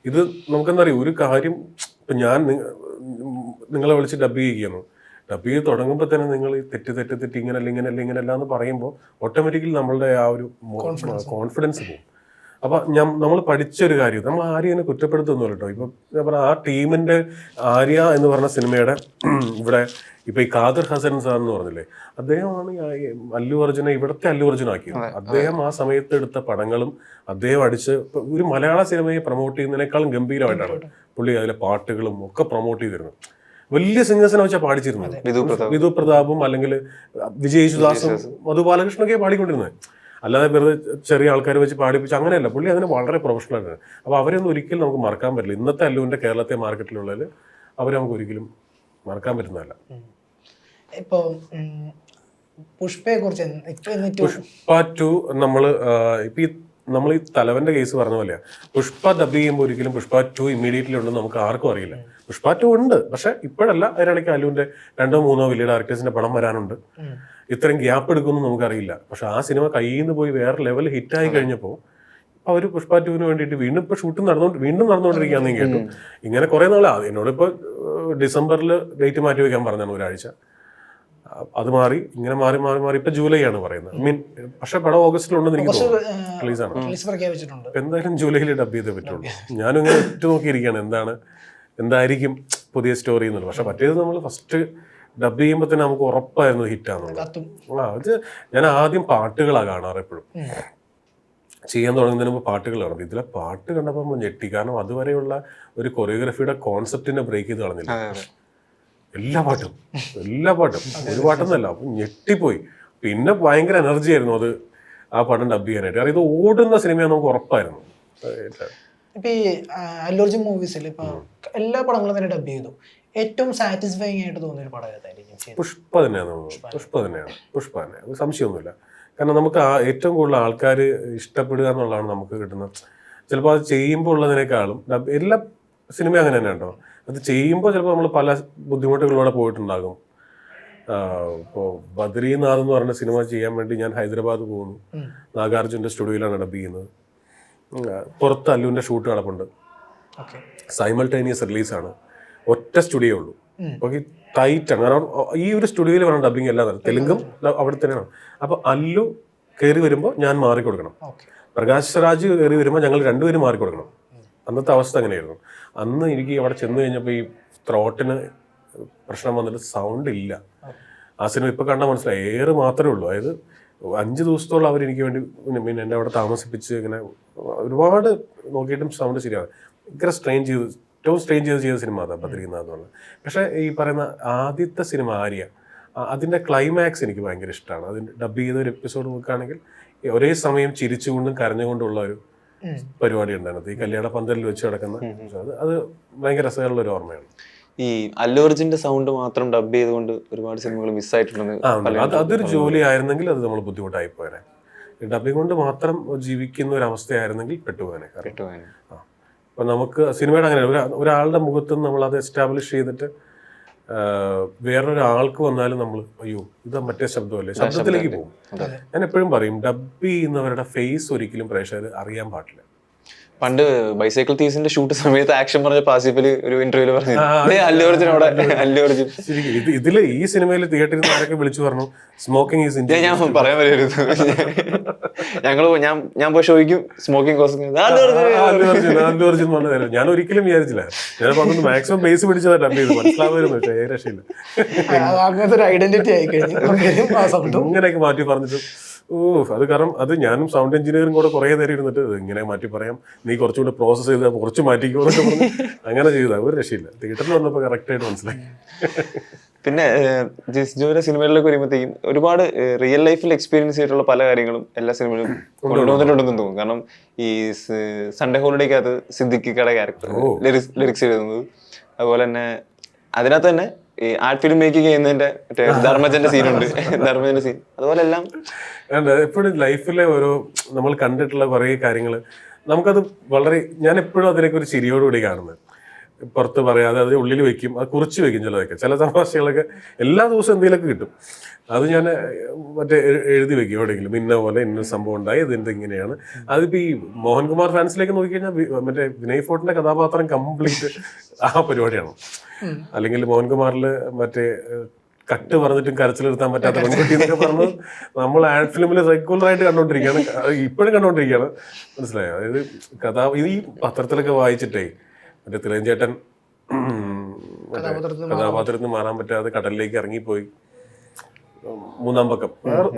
ഇത് നമുക്കെന്താ പറയുക, ഒരു കാര്യം ഇപ്പം ഞാൻ നിങ്ങളെ വിളിച്ച് ഡബ് ചെയ്യുകയാണ്, ഡബ് ചെയ്ത് തുടങ്ങുമ്പോൾ തന്നെ നിങ്ങൾ തെറ്റ് ഇങ്ങനല്ല എന്ന് പറയുമ്പോൾ ഓട്ടോമാറ്റിക്കലി നമ്മളുടെ ആ ഒരു കോൺഫിഡൻസ് പോകും. അപ്പം നമ്മൾ പഠിച്ചൊരു കാര്യം, നമ്മൾ ആര്യനെ കുറ്റപ്പെടുത്തുന്നില്ല കേട്ടോ. ഇപ്പം ഞാൻ പറഞ്ഞ ആ ടീമിൻ്റെ ആര്യ എന്ന് പറഞ്ഞ സിനിമയുടെ ഇവിടെ ഇപ്പം ഈ ഖാദർ ഹസൻ സാർ എന്ന് പറഞ്ഞില്ലേ, അദ്ദേഹമാണ് അല്ലു അർജുനെ ഇവിടുത്തെ അല്ലു അർജുൻ ആക്കിയത്. അദ്ദേഹം ആ സമയത്ത് എടുത്ത പടങ്ങളും അദ്ദേഹം അടിച്ച് ഒരു മലയാള സിനിമയെ പ്രൊമോട്ട് ചെയ്യുന്നതിനേക്കാളും ഗംഭീരമായിട്ടാണ് പുള്ളി അതിലെ പാട്ടുകളും ഒക്കെ പ്രൊമോട്ട് ചെയ്തിരുന്നത്. വലിയ സിംഗേഴ്സിനെ വെച്ചാൽ പാടിച്ചിരുന്നത്, വിധു പ്രതാപും അല്ലെങ്കിൽ വിജയ് യേശുദാസും മധു ബാലകൃഷ്ണൊക്കെ പാടിക്കൊണ്ടിരുന്നത്, അല്ലാതെ വെറുതെ ചെറിയ ആൾക്കാർ വെച്ച് പാടിപ്പിച്ച് അങ്ങനെയല്ല. പുള്ളി അതിന് വളരെ പ്രൊഫഷണലാണ്. അപ്പോൾ അവരൊന്നും ഒരിക്കലും നമുക്ക് മറക്കാൻ പറ്റില്ല. ഇന്നത്തെ അല്ലുവിൻ്റെ കേരളത്തെ മാർക്കറ്റിലുള്ളതിൽ അവരെ നമുക്ക് ഒരിക്കലും മറക്കാൻ പറ്റുന്നതല്ല. ഇപ്പോൾ പുഷ്പയെ കുറിച്ച് പുഷ്പ 2 നമ്മൾ ഈ തലവന്റെ കേസ് പറഞ്ഞ പോലെയാണ്. പുഷ്പ ഡബ് ചെയ്യുമ്പോൾ ഒരിക്കലും പുഷ്പ 2 ഇമ്മീഡിയറ്റ്ലി ഉണ്ടെന്ന് നമുക്ക് ആർക്കും അറിയില്ല. പുഷ്പ 2 ഉണ്ട്, പക്ഷെ ഇപ്പോഴല്ല. അതിനിടയ്ക്ക് അല്ലുവിന്റെ 2-3 വലിയ ഡയറക്ടേഴ്സിന്റെ പടം വരാനുണ്ട്. ഇത്രയും ഗ്യാപ്പ് എടുക്കുമെന്ന് നമുക്കറിയില്ല. പക്ഷെ ആ സിനിമ കയ്യിൽ നിന്ന് പോയി വേറെ ലെവൽ ഹിറ്റായി കഴിഞ്ഞപ്പോൾ അവർ പുഷ്പ 2 വേണ്ടിയിട്ട് വീണ്ടും ഇപ്പോൾ ഷൂട്ടിംഗ് നടന്നുകൊണ്ടിരിക്കുകയാണെന്ന് കേട്ടു. ഇങ്ങനെ കുറെ നാളാണ്. എന്നോടിപ്പോൾ ഡിസംബറിൽ ഡേറ്റ് മാറ്റി വയ്ക്കാൻ പറഞ്ഞാണ് ഒരാഴ്ച. അത് മാറി ഇങ്ങനെ മാറി ഇപ്പൊ ജൂലൈ ആണ് പറയുന്നത്. പക്ഷെ പടം ഓഗസ്റ്റിലുണ്ടെന്ന് എനിക്ക് തോന്നുന്നു, റിലീസാണ്. എന്തായാലും ജൂലൈയിൽ ഡബ് ചെയ്തേ പറ്റുള്ളൂ. ഞാനും ഇങ്ങനെ ഒറ്റ നോക്കിയിരിക്കുകയാണ് എന്തായിരിക്കും പുതിയ സ്റ്റോറി എന്നുള്ളത്. പക്ഷെ മറ്റേത് നമ്മൾ ഫസ്റ്റ് ഡബ് ചെയ്യുമ്പോൾ തന്നെ നമുക്ക് ഉറപ്പായിരുന്നു ഹിറ്റാന്നുള്ളത്. അത് ഞാൻ ആദ്യം പാട്ടുകളാണ് കാണാറ് എപ്പോഴും. ചെയ്യാൻ തുടങ്ങുന്നതിന് മുമ്പ് പാട്ടുകൾ കാണും. ഇതിലെ പാട്ട് കണ്ടപ്പോൾ ഞെട്ടി. കാരണം അതുവരെയുള്ള ഒരു കൊറിയോഗ്രഫിയുടെ കോൺസെപ്റ്റിനെ ബ്രേക്ക് ചെയ്ത് കളഞ്ഞില്ല. എല്ലാ പാട്ടും ഒരു പാട്ടൊന്നല്ല. അപ്പം ഞെട്ടിപ്പോയി. പിന്നെ ഭയങ്കര എനർജി ആയിരുന്നു അത് ആ പടം ഡബ് ചെയ്യാനായിട്ട്. കാരണം ഇത് ഓടുന്ന സിനിമയാണ് നമുക്ക് ഉറപ്പായിരുന്നു. ഇപ്പൊ ഈ അല്ലു അർജുൻ മൂവീസിൽ ഇപ്പൊ എല്ലാ പടങ്ങളും തന്നെ ഡബ് ചെയ്തു. ഏറ്റവും സാറ്റിസ്ഫൈങ് ആയിട്ട് തോന്നിയൊരു പടം ഏതായിരിക്കും? പുഷ്പ തന്നെയാണ്. അത് സംശയമൊന്നുമില്ല. കാരണം നമുക്ക് ഏറ്റവും കൂടുതൽ ആൾക്കാർ ഇഷ്ടപ്പെടുക എന്നുള്ളതാണ് നമുക്ക് കിട്ടുന്നത്. ചിലപ്പോൾ അത് ചെയ്യുമ്പോൾ ഉള്ളതിനേക്കാളും എല്ലാ സിനിമയും അങ്ങനെ തന്നെ കേട്ടോ. അത് ചെയ്യുമ്പോൾ ചിലപ്പോൾ നമ്മൾ പല ബുദ്ധിമുട്ടുകളിലൂടെ പോയിട്ടുണ്ടാകും. ഇപ്പോൾ ബദ്രീനാഥ് എന്ന് പറഞ്ഞ സിനിമ ചെയ്യാൻ വേണ്ടി ഞാൻ ഹൈദരാബാദ് പോകുന്നു. നാഗാർജുൻ്റെ സ്റ്റുഡിയോയിലാണ് ഡബ് ചെയ്യുന്നത്. പുറത്ത് അല്ലുവിൻ്റെ ഷൂട്ട് നടപ്പുണ്ട്. സൈമൾട്ടേനിയസ് റിലീസാണ്. ഒറ്റ സ്റ്റുഡിയോ ഉള്ളൂ. അപ്പോൾ ഈ ടൈറ്റാണ്. കാരണം ഈ ഒരു സ്റ്റുഡിയോയിൽ വേണം ഡബിങ് എല്ലാം. തെലുങ്കും അവിടെ തന്നെയാണ്. അപ്പോൾ അല്ലു കയറി വരുമ്പോൾ ഞാൻ മാറിക്കൊടുക്കണം. പ്രകാശ് രാജ് കയറി വരുമ്പോൾ ഞങ്ങൾ രണ്ടുപേരും മാറിക്കൊടുക്കണം. അന്നത്തെ അവസ്ഥ അങ്ങനെയായിരുന്നു. അന്ന് എനിക്ക് അവിടെ ചെന്ന് കഴിഞ്ഞപ്പോൾ ഈ ത്രോട്ടിന് പ്രശ്നം വന്നിട്ട് സൗണ്ട് ഇല്ല. ആ സിനിമ ഇപ്പോൾ കണ്ടാൽ മനസ്സിലായി. എയർ മാത്രമേ ഉള്ളൂ. അതായത് 5 ദിവസത്തോളം അവരെനിക്ക് വേണ്ടി പിന്നെ എന്നെ അവിടെ താമസിപ്പിച്ച് ഇങ്ങനെ ഒരുപാട് നോക്കിയിട്ടും സൗണ്ട് ശരിയാണ്. ഭയങ്കര ഏറ്റവും സ്ട്രെയിൻ ചെയ്ത് ചെയ്ത സിനിമ അതാണ് ബദ്രീനാഥ് എന്ന് പറഞ്ഞത്. പക്ഷേ ഈ പറയുന്ന ആദ്യത്തെ സിനിമ ആര്യ, അതിൻ്റെ ക്ലൈമാക്സ് എനിക്ക് ഭയങ്കര ഇഷ്ടമാണ്. അതിൻ്റെ ഡബ് ചെയ്ത ഒരു എപ്പിസോഡ് നോക്കുകയാണെങ്കിൽ ഒരേ സമയം ചിരിച്ചുകൊണ്ടും കരഞ്ഞുകൊണ്ടുള്ള ഒരു പരിപാടി ഉണ്ടായിരുന്നത് ഈ കല്യാണ പന്തലിൽ വെച്ച് കിടക്കുന്ന. അത് ഭയങ്കര രസമുള്ള ഒരു ഓർമ്മയാണ്. ഈ അല്ലു അർജുന്റെ സൗണ്ട് മാത്രം ഡബ് ചെയ്തുകൊണ്ട് ഒരുപാട് സിനിമകൾ മിസ്സായിട്ടുണ്ടെന്ന്. അതൊരു ജോലി ആയിരുന്നെങ്കിൽ അത് നമ്മൾ ബുദ്ധിമുട്ടായി പോയനെ. ഡബിങ് കൊണ്ട് മാത്രം ജീവിക്കുന്ന ഒരു അവസ്ഥയായിരുന്നെങ്കിൽ പെട്ടുപോയനെ. അപ്പൊ നമുക്ക് സിനിമയുടെ അങ്ങനെ ഒരാളുടെ മുഖത്ത് നമ്മൾ അത് എസ്റ്റാബ്ലിഷ് ചെയ്തിട്ട് വേറൊരാൾക്ക് വന്നാലും നമ്മൾ അയ്യോ ഇത് മറ്റേ ശബ്ദമല്ലേ, ശബ്ദത്തിലേക്ക് പോകും. ഞാൻ എപ്പോഴും പറയും ഡബ് ചെയ്യുന്നവരുടെ ഫേസ് ഒരിക്കലും പ്രേക്ഷകർ അറിയാൻ പാടില്ല. പണ്ട് ബൈസൈക്കിൾ തീസിന്റെ ഷൂട്ട് സമയത്ത് ആക്ഷൻ പറഞ്ഞ പാസിഫിൽ ഒരു ഇന്റർവ്യൂല് പറഞ്ഞു അല്ലു അർജുൻ അവിടെ അല്ലു അർജുൻ ശരിക്കും ഇതില് ഈ സിനിമയിൽ തിയേറ്ററിൽ നിന്ന് ആരൊക്കെ വിളിച്ചു പറഞ്ഞു സ്മോക്കിംഗ് ഈസ് ഇന്ത്യ. ഞാൻ പറയാൻ വരരുത്. ഞാൻ പോയി ഷോയ്ക്കും സ്മോക്കിംഗ് അല്ലു അർജുൻ പറഞ്ഞ ഞാൻ ഒരിക്കലും വിചാരിച്ചില്ല. ഞാൻ പറഞ്ഞു മാക്സിമം ബേസ് പിടിച്ചതാ ഡബ് ചെയ്ത് മനസ്സിലാവുമായിരുന്നു. പക്ഷേ രക്ഷയില്ല, അങ്ങനത്തെ ഒരു ഐഡന്റിറ്റി ആയി കഴിഞ്ഞു ഇങ്ങനെയൊക്കെ മാറ്റി പറഞ്ഞിട്ട് അത് കാരണം അത് ഞാനും സൗണ്ട് എഞ്ചിനീയറും കൂടെ കുറേ നേരം ഇരുന്നിട്ട് ഇങ്ങനെ മാറ്റി പറയാം, നീ കുറച്ചുകൂടി പ്രോസസ്സ് ചെയ്താൽ കുറച്ച് മാറ്റിക്കോ എന്നൊക്കെ പറഞ്ഞു അങ്ങനെ ചെയ്താൽ ഒരു രക്ഷയില്ല. തിയേറ്ററിൽ വന്നപ്പോൾ കറക്റ്റായിട്ട് മനസ്സിലായി. പിന്നെ ജിസ്ജോയുടെ സിനിമകളിലൊക്കെ വരുമ്പോഴത്തേക്കും ഒരുപാട് റിയൽ ലൈഫിൽ എക്സ്പീരിയൻസ് ചെയ്തിട്ടുള്ള പല കാര്യങ്ങളും എല്ലാ സിനിമയിലും കൊണ്ടുവന്നിട്ടുണ്ടെന്ന് തോന്നുന്നു. കാരണം ഈ സൺഡേ ഹോളിഡേക്കകത്ത് സിദ്ദിഖിക്കയുടെ ക്യാരക്ടർ ലിറിക്സ് എഴുതുന്നത്, അതുപോലെ തന്നെ അതിനകത്ത് തന്നെ ഈ ആർട്ട് ഫിലിം മേക്കിംഗ് ചെയ്യുന്നതിന്റെ മറ്റേ ധർമ്മജന്റെ സീനുണ്ട്, ധർമ്മജന്റെ സീൻ, അതുപോലെ എല്ലാം എപ്പോഴും ലൈഫിലെ ഓരോ നമ്മൾ കണ്ടിട്ടുള്ള കുറേ കാര്യങ്ങൾ നമുക്കത് വളരെ, ഞാൻ എപ്പോഴും അതിനൊക്കെ ഒരു ചിരിയോടുകൂടി കാണുന്നത്. പുറത്ത് പറയാതെ അത് ഉള്ളിൽ വെക്കും, അത് കുറിച്ച് വെക്കും. ചില തമാശകളൊക്കെ എല്ലാ ദിവസവും എന്തെങ്കിലുമൊക്കെ കിട്ടും. അത് ഞാൻ മറ്റേ എഴുതി വെക്കും എവിടെയെങ്കിലും, ഇന്ന പോലെ ഇന്നൊരു സംഭവം ഉണ്ടായി, ഇതിൻ്റെ ഇങ്ങനെയാണ്. അതിപ്പോൾ ഈ മോഹൻകുമാർ ഫാൻസിലേക്ക് നോക്കിക്കഴിഞ്ഞാൽ മറ്റേ വിനയ് ഫോർട്ടിന്റെ കഥാപാത്രം കംപ്ലീറ്റ് ആ പരിപാടിയാണ്. അല്ലെങ്കിൽ മോഹൻകുമാറിൽ മറ്റേ കട്ട് പറഞ്ഞിട്ടും കരച്ചിലെടുത്താൻ പറ്റാത്ത പെൺകുട്ടി എന്നൊക്കെ പറഞ്ഞ് നമ്മൾ ആഡ് ഫിലിമിൽ റെഗുലറായിട്ട് കണ്ടോണ്ടിരിക്കുകയാണ്, ഇപ്പോഴും കണ്ടോണ്ടിരിക്കുകയാണ്. മനസ്സിലായോ? അതായത് ഈ പത്രത്തിലൊക്കെ വായിച്ചിട്ടേ മറ്റേ തിലകൻ കഥാപാത്രത്തിൽ നിന്ന് മാറാൻ പറ്റാതെ കടലിലേക്ക് ഇറങ്ങിപ്പോയി, മൂന്നാം പക്കം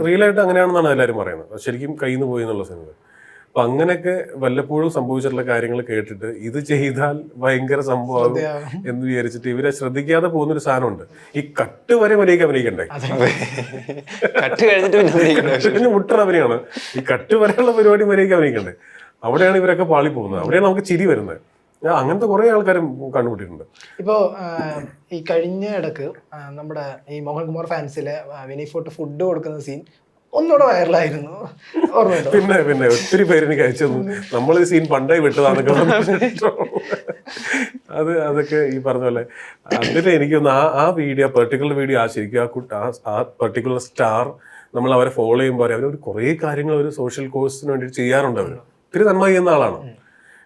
റിയലായിട്ട് അങ്ങനെയാണെന്നാണ് എല്ലാവരും പറയുന്നത്. ശരിക്കും കയ്യിൽ നിന്ന് പോയി എന്നുള്ള സിനിമ. അപ്പൊ അങ്ങനെയൊക്കെ വല്ലപ്പോഴും സംഭവിച്ചിട്ടുള്ള കാര്യങ്ങൾ കേട്ടിട്ട് ഇത് ചെയ്താൽ ഭയങ്കര സംഭവമാകും എന്ന് വിചാരിച്ചിട്ട് ഇവരെ ശ്രദ്ധിക്കാതെ പോകുന്നൊരു സാധനമുണ്ട്. ഈ കട്ട് വരെ മര്യാദയ്ക്ക് അഭിനയിക്കണ്ടേ? കട്ട് കഴിഞ്ഞിട്ട് മുട്ടർ അഭിനയാണ്. ഈ കട്ട് വരെയുള്ള പരിപാടി മര്യാദയ്ക്ക് അഭിനയിക്കണ്ടേ? അവിടെയാണ് ഇവരൊക്കെ പാളി പോകുന്നത്, അവിടെയാണ് നമുക്ക് ചിരി വരുന്നത്. അങ്ങനത്തെ കുറെ ആൾക്കാരും കണ്ടുപിടിച്ചിട്ടുണ്ട്. ഇപ്പോ ഈ കഴിഞ്ഞ ഇടക്ക് നമ്മുടെ ഈ മോഹൻകുമാർ ഫാൻസിലെ വിനയ് ഫോർട്ട് ഫുഡ് കൊടുക്കുന്ന സീൻ ഒന്നുകൂടെ വൈറലായിരുന്നു, ഓർമ്മയുണ്ടോ? പിന്നെ ഒത്തിരി പേര് എനിക്ക് അയച്ചു തന്നു, നമ്മൾ ഈ സീൻ പണ്ടേ വിട്ടതാന്നൊക്കെ. അതൊക്കെ ഈ പറഞ്ഞ പോലെ അതിൽ എനിക്കൊന്ന് ആ വീഡിയോ പെർട്ടിക്കുലർ വീഡിയോ ശരിക്കും ആ പെർട്ടിക്കുലർ സ്റ്റാർ നമ്മൾ അവരെ ഫോളോ ചെയ്യുമ്പോൾ അവർ കുറേ കാര്യങ്ങൾ അവർ സോഷ്യൽ കോഴ്സിന് വേണ്ടി ചെയ്യാറുണ്ട്. അവർ ഒത്തിരി നന്മ ചെയ്യുന്ന ആളാണ്.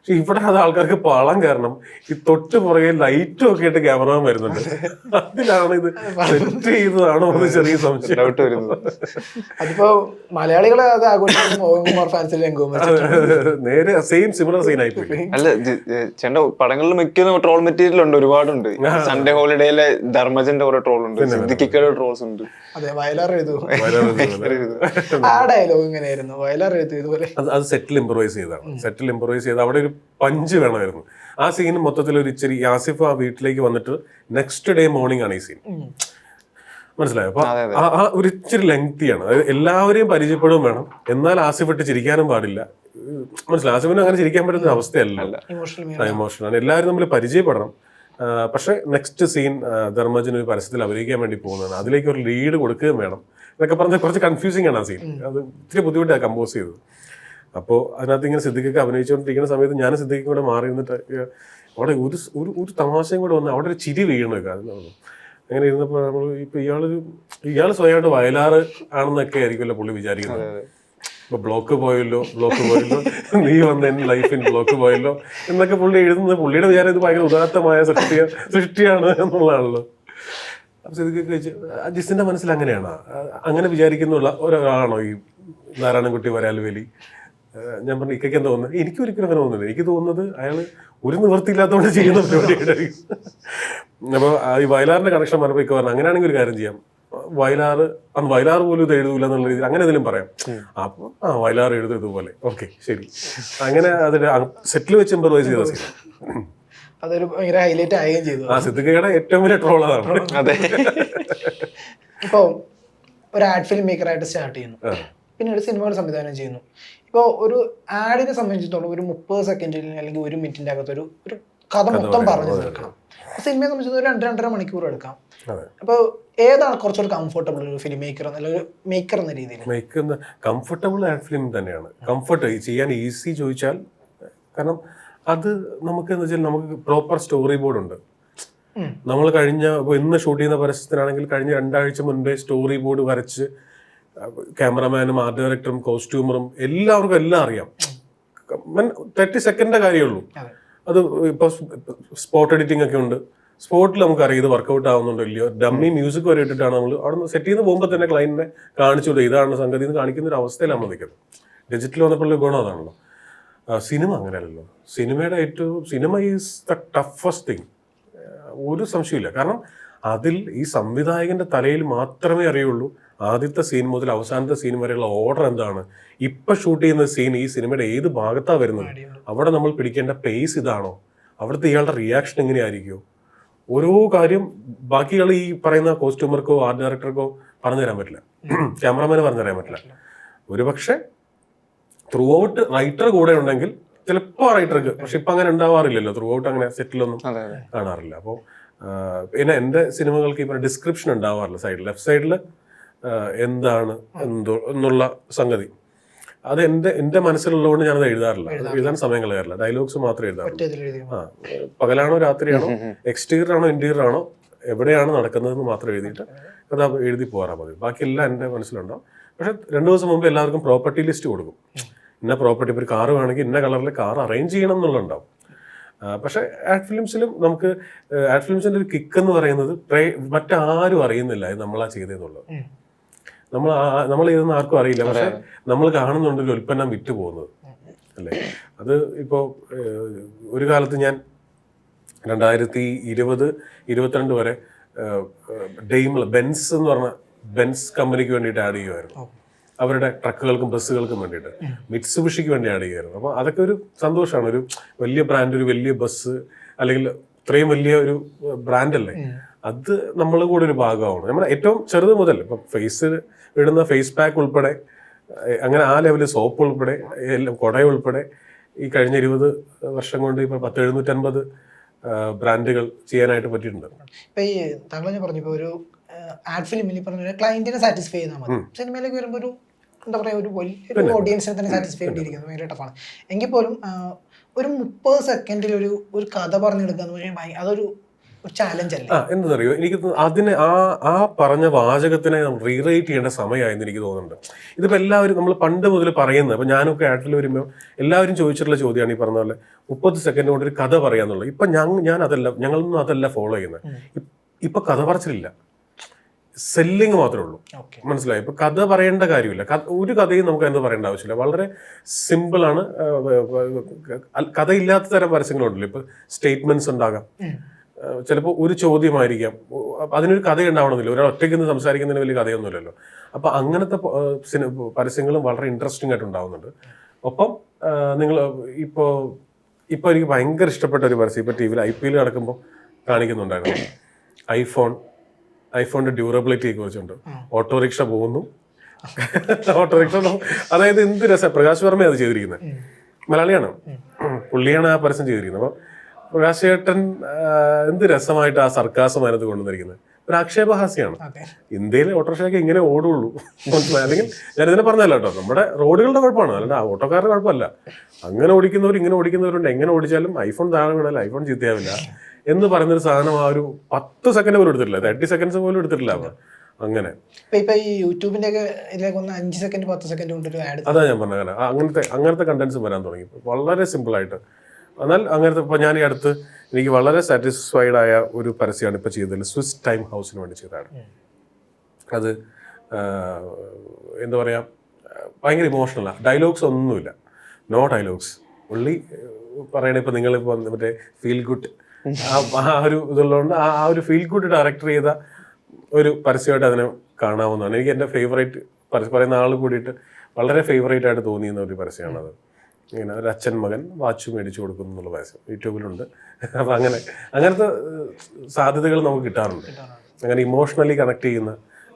പക്ഷെ ഇവിടെ അത് ആൾക്കാർക്ക് പാളാൻ കാരണം ഈ തൊട്ട് പുറകെ ലൈറ്റും ഒക്കെ ആയിട്ട് ക്യാമറമാൻ വരുന്നുണ്ട്. അതിലാണ് ഇത് സെറ്റ് ചെയ്തതാണോ എന്ന് ചെറിയ സംശയം വരുന്നത്. അതിപ്പോ മലയാളികളെ അത് ആഘോഷിക്കുന്ന മോഹൻകുമാർ ഫാൻസിലെ നേരെ സെയിം സിമിലർ സീൻ ആയിപ്പോയി. അല്ല ചേട്ടന്റെ പടങ്ങളിൽ മിക്കുന്ന ട്രോൾ മെറ്റീരിയൽ ഉണ്ട്, ഒരുപാടുണ്ട്. സൺഡേ ഹോളിഡേയിലെ ധർമ്മജന്റെ കുറെ ട്രോൾ ഉണ്ട്, സിദ്ദിഖിക്കയുടെ ട്രോൾസ് ഉണ്ട്. അതെ, വയലാർ എഴുതു ആ ഡയലോഗ് ഇങ്ങനെയായിരുന്നു, വയലാർ എഴുതു ഇതുപോലെ. അത് സെറ്റിൽ ഇംപ്രൂവൈസ് ചെയ്തതാണ്. സെറ്റിൽ ഇംപ്രൂവൈസ് ചെയ്ത് അവിടെ ഒരു പഞ്ച് വേണമായിരുന്നു. ആ സീൻ മൊത്തത്തിൽ ഒരു ഇച്ചിരി ആസിഫ് ആ വീട്ടിലേക്ക് വന്നിട്ട് നെക്സ്റ്റ് ഡേ മോർണിംഗ് ആണ് ഈ സീൻ. മനസ്സിലായോ? അപ്പൊ ആ ഒരു ഇച്ചിരി ലെങ്തിയാണ്. അതായത് എല്ലാവരെയും പരിചയപ്പെടുകയും വേണം, എന്നാൽ ആസിഫ് ഇട്ട് ചിരിക്കാനും പാടില്ല. മനസ്സിലായി? ആസിഫിന് അങ്ങനെ ചിരിക്കാൻ പറ്റുന്ന അവസ്ഥയല്ല, ഇമോഷണൽ. എല്ലാവരും നമ്മൾ പരിചയപ്പെടണം. പക്ഷെ നെക്സ്റ്റ് സീൻ ധർമ്മജൻ ഒരു പരസ്യത്തിൽ അഭിനയിക്കാൻ വേണ്ടി പോകുന്നതാണ്, അതിലേക്ക് ഒരു ലീഡ് കൊടുക്കുകയും വേണം എന്നൊക്കെ പറഞ്ഞാൽ കുറച്ച് കൺഫ്യൂസിങ് ആണ് ആ സീൻ. അത് ഇത്തിരി ബുദ്ധിമുട്ടാണ് കമ്പോസ് ചെയ്തത്. അപ്പോൾ അതിനകത്ത് ഇങ്ങനെ സിദ്ദിഖൊക്കെ അഭിനയിച്ചുകൊണ്ടിരിക്കുന്ന സമയത്ത് ഞാൻ സിദ്ദിഖും കൂടെ മാറി നിന്നിട്ട് അവിടെ ഒരു തമാശയും കൂടെ വന്ന് അവിടെ ഒരു ചിരി വീഴണമൊക്കെ. അങ്ങനെ ഇരുന്നപ്പോൾ നമ്മൾ ഇപ്പൊ ഇയാൾ സ്വയമായിട്ട് വയലാറ് ആണെന്നൊക്കെ ആയിരിക്കുമല്ലോ പുള്ളി വിചാരിക്കുന്നത്. ഇപ്പൊ ബ്ലോക്ക് പോയല്ലോ നീ വന്ന എന്റെ ലൈഫിൽ ബ്ലോക്ക് പോയല്ലോ എന്നൊക്കെ പുള്ളി എഴുതുന്നത്. പുള്ളിയുടെ വിചാരം ഇത് ഭയങ്കര ഉദാത്തമായ സൃഷ്ടിയാണ് എന്നുള്ളതാണല്ലോ. അപ്പൊ സിദ്ദിഖൊക്കെ വെച്ച് ജിസിന്റെ മനസ്സിൽ അങ്ങനെയാണ്, അങ്ങനെ വിചാരിക്കുന്നുള്ള ഒരാളാണോ ഈ നാരായണൻകുട്ടി വരാലുവേലി? ഞാൻ പറഞ്ഞു ഇക്കൊക്കെ എന്താ തോന്നുന്നത്? എനിക്ക് ഒരിക്കലും അങ്ങനെ തോന്നുന്നില്ല. എനിക്ക് തോന്നുന്നത് അയാള് ഒരു നിവൃത്തിയില്ലാത്തതുകൊണ്ട് ചെയ്യുന്ന പരിപാടിയുടെ. അപ്പോൾ ഈ വയലാറിന്റെ കണക്ഷൻ പറഞ്ഞപ്പോൾ ഇക്ക പറഞ്ഞു അങ്ങനെയാണെങ്കിൽ ഒരു കാര്യം ചെയ്യാം, വയലാർ പോലും ഇത് എഴുതൂല എന്നുള്ള രീതിയിൽ അങ്ങനെ എന്തെങ്കിലും പറയാം. അപ്പൊ വയലാർ എഴുതും ഇതുപോലെ, ഓക്കെ ശരി. അങ്ങനെ അതിന്റെ സെറ്റിൽ വെച്ച് ഇംപ്രൂവൈസ് ചെയ്ത സീൻ അതൊരു ഭയങ്കര ഹൈലൈറ്റ് ആവുകയും ചെയ്തു. ആ സിദ്ദിഖയുടെ ഏറ്റവും വലിയ ട്രോൾ അതാണ്. അതെ, ഇപ്പൊ ഒരു ആഡ് ഫിലിം മേക്കറായിട്ട് സ്റ്റാർട്ട് ചെയ്യുന്നു, പിന്നീട് സിനിമകൾ സംവിധാനം ചെയ്യുന്നു. ഇപ്പോൾ ഒരു ആഡിനെ സംബന്ധിച്ചിടത്തോളം ഒരു 30 സെക്കൻഡിൽ അല്ലെങ്കിൽ 1 മിനിറ്റിന്റെ അകത്ത് ഒരു കഥ മൊത്തം പറഞ്ഞു തീർക്കണം. സിനിമയെ സംബന്ധിച്ചിടത്തോളം 2-2.5 മണിക്കൂർ എടുക്കാം. അപ്പോൾ ഏതാണ് കുറച്ചുകൂടി കംഫർട്ടബിൾ ഒരു ഫിലിം മേക്കർ എന്നല്ല ഒരു മേക്കർ എന്ന രീതിയിൽ? കംഫർട്ടബിൾ ആഡ് ഫിലിം തന്നെയാണ്. കംഫർട്ട് ചെയ്യാൻ ഈസി ചോദിച്ചാൽ, കാരണം അത് നമുക്ക് എന്ന് വെച്ചാൽ നമുക്ക് പ്രോപ്പർ സ്റ്റോറി ബോർഡ് ഉണ്ട്. നമ്മൾ ഇന്ന് ഷൂട്ട് ചെയ്യുന്ന പരസ്യത്തിനാണെങ്കിൽ കഴിഞ്ഞ 2 ആഴ്ച മുൻപേ സ്റ്റോറി ബോർഡ് വരച്ച് ക്യാമറമാനും ആർട്ട് ഡയറക്ടറും കോസ്റ്റ്യൂമറും എല്ലാവർക്കും എല്ലാം അറിയാം. 30 സെക്കൻഡിന്റെ കാര്യമുള്ളൂ. അത് ഇപ്പൊ സ്പോട്ട് എഡിറ്റിംഗ് ഒക്കെ ഉണ്ട്. സ്പോട്ടിൽ നമുക്കറിയാം ഇത് വർക്കൗട്ട് ആവുന്നുണ്ടോ ഇല്ലയോ. ഡമ്മി മ്യൂസിക് വരെ ഇട്ടിട്ടാണ് നമ്മൾ അവിടെ നിന്ന് സെറ്റ് ചെയ്ത് പോകുമ്പോൾ തന്നെ ക്ലയന്റിനെ കാണിച്ചു കൊടുക്കുക ഇതാണ് സംഗതി എന്ന് കാണിക്കുന്ന ഒരു അവസ്ഥയിലാണ് നമ്മൾ നിൽക്കുന്നത്. ഡിജിറ്റൽ വന്നപ്പോഴുള്ള ഗുണം അതാണല്ലോ. സിനിമ അങ്ങനെയല്ലല്ലോ. Cinema is the toughest thing, ഒരു സംശയമില്ല. കാരണം അതിൽ ഈ സംവിധായകന്റെ തലയിൽ മാത്രമേ അറിയുള്ളൂ ആദ്യത്തെ സീൻ മുതൽ അവസാനത്തെ സീൻ വരെയുള്ള ഓർഡർ എന്താണ്, ഇപ്പൊ ഷൂട്ട് ചെയ്യുന്ന സീൻ ഈ സിനിമയുടെ ഏത് ഭാഗത്താണ് വരുന്നത്, അവിടെ നമ്മൾ പിടിക്കേണ്ട പേസ് ഇതാണോ, അവിടുത്തെ ഇയാളുടെ റിയാക്ഷൻ എങ്ങനെയായിരിക്കുമോ, ഓരോ കാര്യം ബാക്കികൾ ഈ പറയുന്ന കോസ്റ്റ്യൂമർക്കോ ആർട്ട് ഡയറക്ടർക്കോ പറഞ്ഞു തരാൻ പറ്റില്ല, ക്യാമറമാന് പറഞ്ഞു തരാൻ പറ്റില്ല. ഒരുപക്ഷെ ത്രൂ ഔട്ട് റൈറ്റർ കൂടെ ഉണ്ടെങ്കിൽ ചിലപ്പോൾ റൈറ്റർക്ക്, പക്ഷെ ഇപ്പൊ അങ്ങനെ ഉണ്ടാവാറില്ലല്ലോ. ത്രൂ ഔട്ട് അങ്ങനെ സെറ്റിലൊന്നും കാണാറില്ല. അപ്പോൾ പിന്നെ എൻ്റെ സിനിമകൾക്ക് ഇപ്പൊ ഡിസ്ക്രിപ്ഷൻ ഉണ്ടാവാറില്ല. സൈഡിൽ ലെഫ്റ്റ് സൈഡിൽ എന്താണ് എന്നുള്ള സംഗതി അത് എൻ്റെ മനസ്സിലുള്ളതുകൊണ്ട് ഞാനത് എഴുതാറില്ല. എഴുതാൻ സമയം കളയാറില്ല. ഡയലോഗ്സ് മാത്രമേ എഴുതാറുള്ളൂ. പകലാണോ രാത്രിയാണോ എക്സ്റ്റീരിയർ ആണോ ഇന്റീരിയർ ആണോ എവിടെയാണ് നടക്കുന്നതെന്ന് മാത്രം എഴുതിയിട്ട് അത് എഴുതി പോരാ മതി. ബാക്കിയെല്ലാം എൻ്റെ മനസ്സിലുണ്ടാവും. പക്ഷെ 2 ദിവസം മുമ്പ് എല്ലാവർക്കും പ്രോപ്പർട്ടി ലിസ്റ്റ് കൊടുക്കും. ഇന്ന പ്രോപ്പർട്ടി, ഇപ്പോൾ ഒരു കാറ് വേണമെങ്കിൽ ഇന്ന കളറിൽ കാർ അറേഞ്ച് ചെയ്യണം എന്നുള്ളതുണ്ടാവും. പക്ഷെ ആഡ് ഫിലിംസിലും നമുക്ക് ആഡ് ഫിലിംസിന്റെ ഒരു കിക്ക് എന്ന് പറയുന്നത് മറ്റാരും അറിയുന്നില്ല ഇത് നമ്മളാ ചെയ്തതെന്നുള്ളത്. നമ്മൾ ഇതൊന്നും ആർക്കും അറിയില്ല. പക്ഷെ നമ്മൾ കാണുന്നുണ്ട് ഒരു ഉൽപ്പന്നം വിറ്റ് പോകുന്നത് അല്ലേ. അത് ഇപ്പോൾ ഒരു കാലത്ത് ഞാൻ 2020-22 വരെ ബെൻസ് എന്ന് പറഞ്ഞ ബെൻസ് കമ്പനിക്ക് വേണ്ടിയിട്ട് ആഡ് ചെയ്യുമായിരുന്നു. അവരുടെ ട്രക്കുകൾക്കും ബസ്സുകൾക്കും വേണ്ടിയിട്ട് മിറ്റ്സുബിഷിക്ക് വേണ്ടി ആഡ് ചെയ്യുമായിരുന്നു. അപ്പോൾ അതൊക്കെ ഒരു സന്തോഷമാണ്. ഒരു വലിയ ബ്രാൻഡ്, ഒരു വലിയ ബസ്, അല്ലെങ്കിൽ ഇത്രയും വലിയ ഒരു ബ്രാൻഡല്ലേ, അത് നമ്മൾ കൂടെ ഒരു ഭാഗമാണ്. നമ്മുടെ ഏറ്റവും ചെറുത് മുതൽ ഇപ്പം ഫേസിൽ ഇടുന്ന ഫേസ് പാക്ക് ഉൾപ്പെടെ, അങ്ങനെ ആ ലെവലിൽ സോപ്പ് ഉൾപ്പെടെ, എല്ലാം കുട ഉൾപ്പെടെ ഈ കഴിഞ്ഞ 20 വർഷം കൊണ്ട് ഇപ്പോൾ 750 ബ്രാൻഡുകൾ ചെയ്യാനായിട്ട് പറ്റിയിട്ടുണ്ട്. ഇപ്പൊ ഈ താങ്കൾ ഞാൻ പറഞ്ഞു, ഇപ്പൊ ഒരു ആഡ് ഫിലിമിൽ പറഞ്ഞ ക്ലയന്റിനെ സാറ്റിസ്ഫൈ ചെയ്താൽ മതി. സിനിമയിലേക്ക് വരുമ്പോൾ ഒരു എന്താ പറയുക, ഒരു വലിയ ഓഡിയൻസിനെ തന്നെ സാറ്റിസ്ഫൈ ചെയ്തിരിക്കുന്നത് ഭയങ്കര ടഫാണ്. എങ്കിൽ പോലും ഒരു 30 സെക്കൻഡിൽ ഒരു കഥ പറഞ്ഞെടുക്കുക എന്ന് പറഞ്ഞാൽ അതൊരു ചാലഞ്ച് അല്ലേ? എന്താണെന്നറിയോ, എനിക്ക് അതിനെ ആ പറഞ്ഞ വാചകത്തിനെ റീറൈറ്റ് ചെയ്യേണ്ട സമയമായെന്ന് എനിക്ക് തോന്നുന്നുണ്ട്. ഇതിപ്പോൾ എല്ലാവരും നമ്മൾ പണ്ട് മുതൽ പറയുന്നത്, അപ്പോൾ ഞാനൊക്കെ ആഡിൽ വരുമ്പോൾ എല്ലാവരും ചോദിച്ചിട്ടുള്ള ചോദ്യമാണ് ഈ പറഞ്ഞ പോലെ 30 സെക്കൻഡ് കൊണ്ട് ഒരു കഥ പറയാന്നുള്ളത്. ഇപ്പം ഞങ്ങളൊന്നും അതല്ല ഫോളോ ചെയ്യുന്നത്. ഇപ്പം കഥ പറച്ചിലില്ല, സെല്ലിങ് മാത്രമേ ഉള്ളൂ. മനസ്സിലായി? ഇപ്പൊ കഥ പറയേണ്ട കാര്യമില്ല. ഒരു കഥയും നമുക്ക് എന്ത് പറയേണ്ട ആവശ്യമില്ല. വളരെ സിമ്പിളാണ്. കഥയില്ലാത്ത തരം പരസ്യങ്ങളുണ്ടല്ലോ. ഇപ്പൊ സ്റ്റേറ്റ്മെന്റ്സ് ഉണ്ടാകാം, ചിലപ്പോൾ ഒരു ചോദ്യമായിരിക്കാം, അതിനൊരു കഥ ഉണ്ടാവണമെന്നില്ല. ഒരാൾ ഒറ്റയ്ക്ക് നിന്ന് സംസാരിക്കുന്നതിന് വലിയ കഥയൊന്നുമില്ലല്ലോ. അപ്പൊ അങ്ങനത്തെ പരസ്യങ്ങളും വളരെ ഇൻട്രസ്റ്റിംഗ് ആയിട്ട് ഉണ്ടാവുന്നുണ്ട്. ഒപ്പം നിങ്ങൾ ഇപ്പോ എനിക്ക് ഭയങ്കര ഇഷ്ടപ്പെട്ട ഒരു പരസ്യം ഇപ്പൊ ടി വിയിൽ IPL നടക്കുമ്പോൾ കാണിക്കുന്നുണ്ടായിരുന്നു. ഐഫോണിന്റെ ഡ്യൂറബിലിറ്റിയെ കുറിച്ചുണ്ട്. ഓട്ടോറിക്ഷ പോകുന്നു, ഓട്ടോറിക്ഷ, അതായത് എന്ത് രസം. പ്രകാശ് വർമ്മ അത് ചെയ്തിരിക്കുന്നത്, മലയാളിയാണ്, പുള്ളിയാണ് ആ പരസ്യം ചെയ്തിരിക്കുന്നത്. അപ്പൊ പ്രകാശ് ചേട്ടൻ എന്ത് രസമായിട്ട് ആ സർക്കാസം അതിനകത്ത് കൊണ്ടുവന്നിരിക്കുന്നത്. ഒരു ആക്ഷേപഹാസ്യമാണ്. ഇന്ത്യയിലെ ഓട്ടോറിക്ഷയൊക്കെ ഇങ്ങനെ ഓടുള്ളൂ, മനസ്സിലായി? അല്ലെങ്കിൽ ഞാനിതിനെ പറഞ്ഞല്ലോ കേട്ടോ, നമ്മുടെ റോഡുകളുടെ കുഴപ്പമാണ്, അല്ലാണ്ട് ആ ഓട്ടോക്കാരുടെ കുഴപ്പമല്ല. അങ്ങനെ ഓടിക്കുന്നവർ ഇങ്ങനെ ഓടിക്കുന്നവരുണ്ട്. എങ്ങനെ ഓടിച്ചാലും ഐഫോൺ താഴെ വീണാൽ ഐഫോൺ ചീത്തയാവില്ല എന്ന് പറയുന്നൊരു സാധനം ആ ഒരു 10 സെക്കൻഡ് പോലും എടുത്തിട്ടില്ല, 30 സെക്കൻഡ്സ് പോലും എടുത്തിട്ടില്ല. അങ്ങനെ ഇപ്പൊ ഈ യൂട്യൂബിന്റെ ഒക്കെ ഇതിലേക്ക് 5 സെക്കൻഡ് 10 സെക്കൻഡ് കൊണ്ടൊരു ആഡ്, അതാ ഞാൻ പറഞ്ഞത്. അങ്ങനത്തെ കണ്ടന്റ്സ് വരാൻ തുടങ്ങി വളരെ സിമ്പിളായിട്ട്. എന്നാൽ അങ്ങനത്തെ ഇപ്പൊ ഞാൻ ഈ അടുത്ത് എനിക്ക് വളരെ സാറ്റിസ്ഫൈഡ് ആയ ഒരു പരസ്യമാണ് ഇപ്പൊ ചെയ്തത്. സ്വിസ് ടൈം ഹൗസിന് വേണ്ടി ചെയ്തതാണ്. അത് എന്താ പറയാ, ഭയങ്കര ഇമോഷണലാണ്. ഡയലോഗ്സ് ഒന്നുമില്ല, നോ ഡയലോഗ്സ്, ഉള്ളി പറയണ. ഇപ്പൊ നിങ്ങളിപ്പോ മറ്റേ ഫീൽ ഗുഡ് ആ ഒരു ഇതുള്ളതുകൊണ്ട് ആ ഒരു ഫീൽ ഗുഡ് ഡയറക്ടർ ചെയ്ത ഒരു പരസ്യമായിട്ട് അതിനെ കാണാവുന്നതാണ്. എനിക്ക് എൻ്റെ ഫേവറേറ്റ് പറയുന്ന ആൾ കൂടിയിട്ട് വളരെ ഫേവറേറ്റ് ആയിട്ട് തോന്നിയുന്ന ഒരു പരസ്യമാണത്. ഇങ്ങനെ ഒരു അച്ഛൻ മകൻ വാച്ച് മേടിച്ചു കൊടുക്കുന്നു എന്നുള്ള പരസ്യം യൂട്യൂബിലുണ്ട്. അപ്പം അങ്ങനത്തെ സാധ്യതകൾ നമുക്ക് കിട്ടാറുണ്ട്. അങ്ങനെ ഇമോഷണലി കണക്ട് ചെയ്യുന്ന,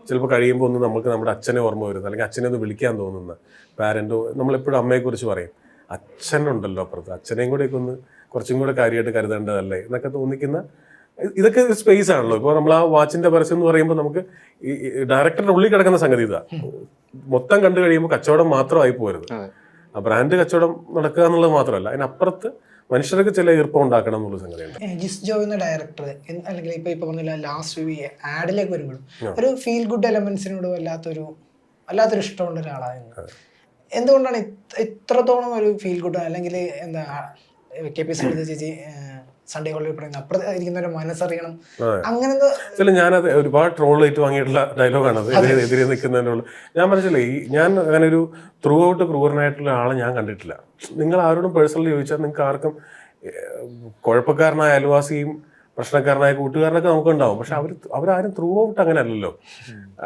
ചിലപ്പോൾ കഴിയുമ്പോൾ ഒന്ന് നമുക്ക് നമ്മുടെ അച്ഛനെ ഓർമ്മ വരുന്ന, അല്ലെങ്കിൽ അച്ഛനെ ഒന്ന് വിളിക്കാൻ തോന്നുന്ന പാരൻറ്റോ. നമ്മളെപ്പോഴും അമ്മയെക്കുറിച്ച് പറയും, അച്ഛനുണ്ടല്ലോ അപ്പുറത്ത്, അച്ഛനെയും കൂടെയൊക്കെ ഒന്ന് കുറച്ചും കൂടെ കാര്യമായിട്ട് കരുതേണ്ടതല്ലേ എന്നൊക്കെ തോന്നിക്കുന്ന ഇതൊക്കെ ഒരു സ്പേസ് ആണല്ലോ. ഇപ്പോൾ നമ്മൾ ആ വാച്ചിന്റെ പരസ്യം എന്ന് പറയുമ്പോൾ നമുക്ക് ഈ ഡയറക്ടറുടെ ഉള്ളിൽ കിടക്കുന്ന സംഗതി ഇതാ. മൊത്തം കണ്ടു കഴിയുമ്പോൾ കച്ചവടം മാത്രമായി പോരുത്. ആ ബ്രാൻഡ് കച്ചവടം നടക്കുക എന്നുള്ളത് മാത്രമല്ല, അതിനപ്പുറത്ത് മനുഷ്യർക്ക് ചില ഈർപ്പം ഉണ്ടാക്കണം എന്നുള്ള സംഗതിയുണ്ട്. ജിസ് ജോ എന്ന ഡയറക്ടർ അല്ലെങ്കിൽ ഇപ്പൊ പറഞ്ഞില്ല ലാസ്റ്റ് ആഡിലേക്ക് വരുമ്പോഴും ഒരു ഫീൽ ഗുഡ് എലമെന്റ്സിനോട് വല്ലാത്തൊരു ഇഷ്ടമുള്ള ഒരാളായിരുന്നു. എന്തുകൊണ്ടാണ് ഇത്രത്തോളം ഒരു ഫീൽ ഗുഡ് അല്ലെങ്കിൽ എന്താ KP സുനിത ചേച്ചി സൺഡേ ഹോളിൽ പറയുന്നത് അപ്പുറത്ത് ഇരിക്കുന്നവരെ മനസ്സറിയണം അങ്ങനത്തെ ചില ഞാനത് ഒരുപാട് ട്രോൾ ആയിട്ട് വാങ്ങിയിട്ടുള്ള ഡയലോഗാണ് അത്. എതിരെ നിൽക്കുന്നതിനുള്ള ഞാൻ മനസ്സിലായി ഞാൻ അങ്ങനെ ഒരു ത്രൂ ഔട്ട് ക്രൂരനായിട്ടുള്ള ആളെ ഞാൻ കണ്ടിട്ടില്ല. നിങ്ങൾ ആരോടും പേഴ്സണലി ചോദിച്ചാൽ നിങ്ങൾക്ക് ആർക്കും കുഴപ്പക്കാരനായ അയൽവാസിയും പ്രശ്നക്കാരനായ കൂട്ടുകാരനൊക്കെ നമുക്കുണ്ടാവും. പക്ഷെ അവരാരും ത്രൂ ഔട്ട് അങ്ങനെ അല്ലല്ലോ.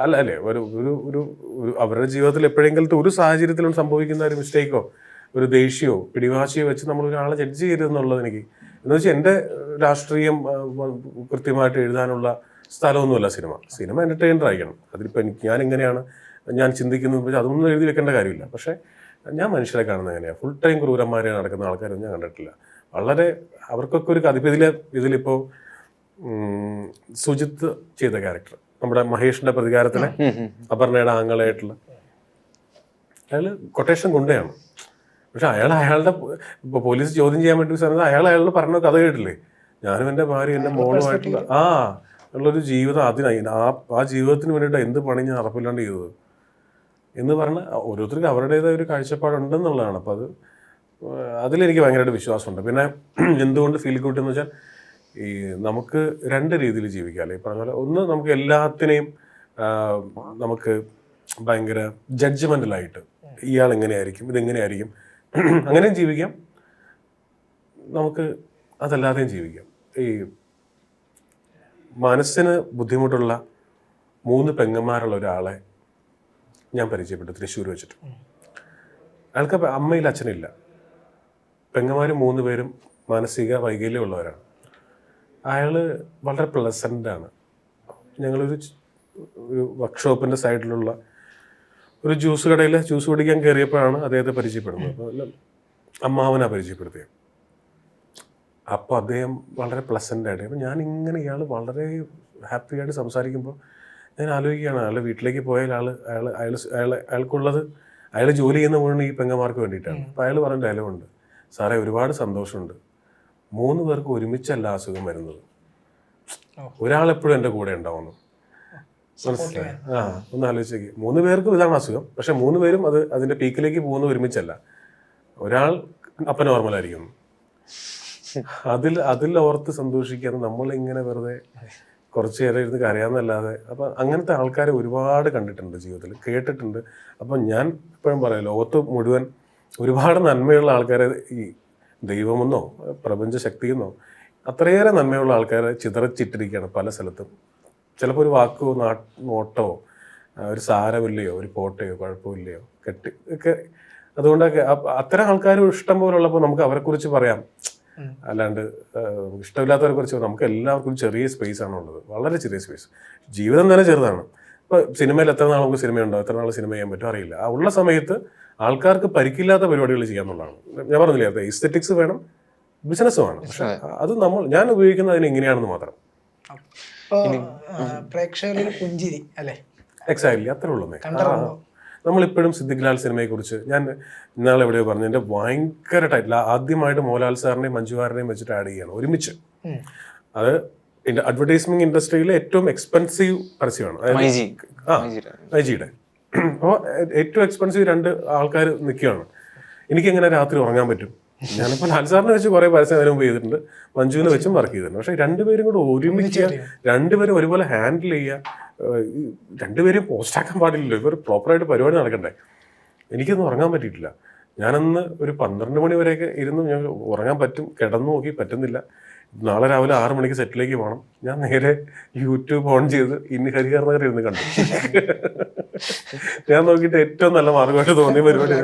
അല്ലേ ഒരു ഒരു ഒരു അവരുടെ ജീവിതത്തിൽ എപ്പോഴെങ്കിലും ഒരു സാഹചര്യത്തിലും സംഭവിക്കുന്ന ഒരു മിസ്റ്റേക്കോ ഒരു ദേഷ്യമോ പിടിവാശിയോ വെച്ച് നമ്മൾ ഒരാളെ ജഡ്ജ് ചെയ്യരുതെന്നുള്ളത് എനിക്ക് എന്ന് വെച്ചാൽ എൻ്റെ രാഷ്ട്രീയം കൃത്യമായിട്ട് എഴുതാനുള്ള സ്ഥലമൊന്നുമല്ല സിനിമ എൻ്റർടൈനർ ആയിരിക്കണം. അതിലിപ്പോൾ ഞാൻ എങ്ങനെയാണ് ഞാൻ ചിന്തിക്കുന്നത് അതൊന്നും എഴുതി വെക്കേണ്ട കാര്യമില്ല. പക്ഷേ ഞാൻ മനുഷ്യരെ കാണുന്നത് എങ്ങനെയാണ് ഫുൾ ടൈം ക്രൂരന്മാരെ നടക്കുന്ന ആൾക്കാരൊന്നും ഞാൻ കണ്ടിട്ടില്ല. വളരെ അവർക്കൊക്കെ ഒരു ഇതിലിപ്പോൾ സുജിത്ത് ചെയ്ത ക്യാരക്ടർ നമ്മുടെ മഹേഷിന്റെ പ്രതികാരത്തിലെ അപർണയുടെ ആങ്ങളായിട്ടുള്ള അയാള് കൊട്ടേഷൻ കൊണ്ടയാണ്. പക്ഷെ അയാളുടെ ഇപ്പൊ പോലീസ് ചോദ്യം ചെയ്യാൻ വേണ്ടി സമയത്ത് അയാളുടെ പറഞ്ഞ കഥ കേട്ടില്ലേ, ഞാനും എൻ്റെ ഭാര്യ എൻ്റെ മോളുമായിട്ടുള്ള ഉള്ളൊരു ജീവിതം ആ ജീവിതത്തിന് വേണ്ടിയിട്ട് എന്ത് പണി ഞാൻ അറപ്പില്ലാണ്ട് ചെയ്തത് എന്ന് പറഞ്ഞാൽ ഓരോരുത്തർക്ക് അവരുടേതായ ഒരു കാഴ്ചപ്പാടുണ്ടെന്നുള്ളതാണ്. അപ്പം അതിലെനിക്ക് ഭയങ്കരമായിട്ട് വിശ്വാസമുണ്ട്. പിന്നെ എന്തുകൊണ്ട് ഫീൽ ഗുഡ് എന്ന് വെച്ചാൽ ഈ നമുക്ക് രണ്ട് രീതിയിൽ ജീവിക്കാം. ഈ പറഞ്ഞ പോലെ ഒന്ന് നമുക്ക് എല്ലാത്തിനെയും നമുക്ക് ഭയങ്കര ജഡ്ജ്മെൻ്റലായിട്ട് ഇയാൾ എങ്ങനെയായിരിക്കും ഇതെങ്ങനെയായിരിക്കും അങ്ങനെയും ജീവിക്കാം, നമുക്ക് അതല്ലാതെയും ജീവിക്കാം. ഈ മനസ്സിന് ബുദ്ധിമുട്ടുള്ള 3 പെങ്ങന്മാരുള്ള ഒരാളെ ഞാൻ പരിചയപ്പെട്ടു തൃശ്ശൂർ വെച്ചിട്ട്. അയാൾക്ക് അമ്മയിൽ അച്ഛനില്ല, പെങ്ങന്മാർ 3 പേരും മാനസിക വൈകല്യമുള്ളവരാണ്. അയാൾ വളരെ പ്ലസൻ്റാണ്. ഞങ്ങളൊരു വർക്ക്ഷോപ്പിൻ്റെ സൈഡിലുള്ള ഒരു ജ്യൂസ് കടയിൽ ജ്യൂസ് കുടിക്കാൻ കയറിയപ്പോഴാണ് അദ്ദേഹത്തെ പരിചയപ്പെടുന്നത്. അപ്പോൾ അമ്മാവനാ പരിചയപ്പെടുത്തിയത്. അപ്പോൾ അദ്ദേഹം വളരെ പ്ലസൻ്റായിട്ട് അപ്പോൾ ഞാനിങ്ങനെ ഇയാൾ വളരെ ഹാപ്പിയായിട്ട് സംസാരിക്കുമ്പോൾ ഞാൻ ആലോചിക്കുകയാണ്, അയാൾ വീട്ടിലേക്ക് പോയാൽ അയാൾക്കുള്ളത് അയാൾ ജോലി ചെയ്യുന്ന മുഴുവൻ ഈ പെങ്ങന്മാർക്ക് വേണ്ടിയിട്ടാണ്. അപ്പോൾ അയാൾ പറഞ്ഞ ഡയലോഗുണ്ട്, സാറേ ഒരുപാട് സന്തോഷമുണ്ട്, 3 പേർക്ക് ഒരുമിച്ചല്ല അസുഖം വരുന്നത്, ഒരാളെപ്പോഴും എൻ്റെ കൂടെ ഉണ്ടാവുന്നു. മനസ്സിലായി? ഒന്ന് ആലോചിച്ചേക്ക്, 3 പേർക്കും ഇതാണ് അസുഖം, പക്ഷെ 3 പേരും അതിൻ്റെ പീക്കിലേക്ക് പോകുന്ന ഒരുമിച്ചല്ല, ഒരാൾ അപ്പം നോർമലായിരിക്കും. അതിൽ ഓർത്ത് സന്തോഷിക്കാതെ നമ്മളിങ്ങനെ വെറുതെ കുറച്ച് നേരം ഇരുന്ന് കരയാമെന്നല്ലാതെ. അപ്പം അങ്ങനത്തെ ആൾക്കാരെ ഒരുപാട് കണ്ടിട്ടുണ്ട് ജീവിതത്തിൽ, കേട്ടിട്ടുണ്ട്. അപ്പം ഞാൻ എപ്പോഴും പറയാം, ലോകത്ത് മുഴുവൻ ഒരുപാട് നന്മയുള്ള ആൾക്കാരെ ഈ ദൈവമെന്നോ പ്രപഞ്ച ശക്തിയെന്നോ അത്രയേറെ നന്മയുള്ള ആൾക്കാരെ ചിതറിച്ചിട്ടിരിക്കുകയാണ് പല സ്ഥലത്തും. ചിലപ്പോൾ ഒരു വാക്കോ നോട്ടോ ഒരു സാരമില്ലയോ ഒരു പോട്ടയോ കുഴപ്പമില്ലയോ ഒക്കെ അതുകൊണ്ടൊക്കെ അത്തരം ആൾക്കാർ ഇഷ്ടം പോലെ ഉള്ളപ്പോൾ നമുക്ക് അവരെക്കുറിച്ച് പറയാം. അല്ലാണ്ട് ഇഷ്ടമില്ലാത്തവരെ കുറിച്ച് നമുക്ക് എല്ലാവർക്കും ചെറിയ സ്പേസ് ആണുള്ളത്, വളരെ ചെറിയ സ്പേസ്. ജീവിതം തന്നെ ചെറുതാണ്. ഇപ്പോൾ സിനിമയിൽ എത്ര നാൾ നമുക്ക് സിനിമയുണ്ടോ, എത്ര നാൾ സിനിമ ചെയ്യാൻ പറ്റും അറിയില്ല. ആ ഉള്ള സമയത്ത് ആൾക്കാർക്ക് പരിക്കില്ലാത്ത പരിപാടികൾ ചെയ്യാന്നുള്ളതാണ്. ഞാൻ പറഞ്ഞില്ലേ, എസ്തെറ്റിക്സ് വേണം, ബിസിനസ് വേണം. പക്ഷെ അത് ഞാൻ ഉപയോഗിക്കുന്നത് അതിന് എങ്ങനെയാണെന്ന് മാത്രം. പ്രേക്ഷകരിൽ പുഞ്ചിരി അല്ലേ? എക്സാക്ട്ലി, അത്രേ ഉള്ളൂ. നമ്മളിപ്പോഴും സിദ്ദിഖ് ലാൽ സിനിമയെ കുറിച്ച് ഞാൻ ഇന്നാളെ എവിടെയോ പറഞ്ഞു, എൻ്റെ ഭയങ്കര ടൈറ്റിൽ ആദ്യമായിട്ട് മോഹൻലാൽ സാറിനെയും മഞ്ജുവാറിനെയും വെച്ചിട്ട് ആഡ് ചെയ്യുകയാണ് ഒരുമിച്ച്. അത് അഡ്വർടൈസ്മെന്റ് ഇൻഡസ്ട്രിയിലെ ഏറ്റവും എക്സ്പെൻസീവ് പരസ്യമാണ് മൈജിയുടെ. അപ്പോൾ ഏറ്റവും എക്സ്പെൻസീവ് 2 ആൾക്കാർ നിൽക്കുകയാണ്. എനിക്കെങ്ങനെ രാത്രി ഉറങ്ങാൻ പറ്റും? ഞാനിപ്പോൾ ലാൽ സാറിനെ വെച്ച് കുറേ പരസ്യം അതിന് മുമ്പ് ചെയ്തിട്ടുണ്ട്, മഞ്ജുവിനെ വെച്ചും വർക്ക് ചെയ്തിട്ടുണ്ട്. പക്ഷേ 2 പേരും കൂടെ ഒരുമിച്ച് 2 പേരും ഒരുപോലെ ഹാൻഡിൽ ചെയ്യുക, 2 പേരും പോസ്റ്റാക്കാൻ പാടില്ലല്ലോ, ഇവർ പ്രോപ്പറായിട്ട് പരിപാടി നടക്കണ്ടേ. എനിക്കൊന്നും ഉറങ്ങാൻ പറ്റിയിട്ടില്ല. ഞാനന്ന് ഒരു 12 മണി വരെയൊക്കെ ഇരുന്ന് ഞാൻ ഉറങ്ങാൻ പറ്റും, കിടന്നു നോക്കി, പറ്റുന്നില്ല. നാളെ രാവിലെ 6 മണിക്ക് സെറ്റിലേക്ക് പോകണം. ഞാൻ നേരെ യൂട്യൂബ് ഓൺ ചെയ്ത് ഇനി ഹരിഹർ നഗർ ഇരുന്ന് കണ്ടു. ഞാൻ നോക്കിയിട്ട് ഏറ്റവും നല്ല മാർഗമായിട്ട് തോന്നിയ പരിപാടി.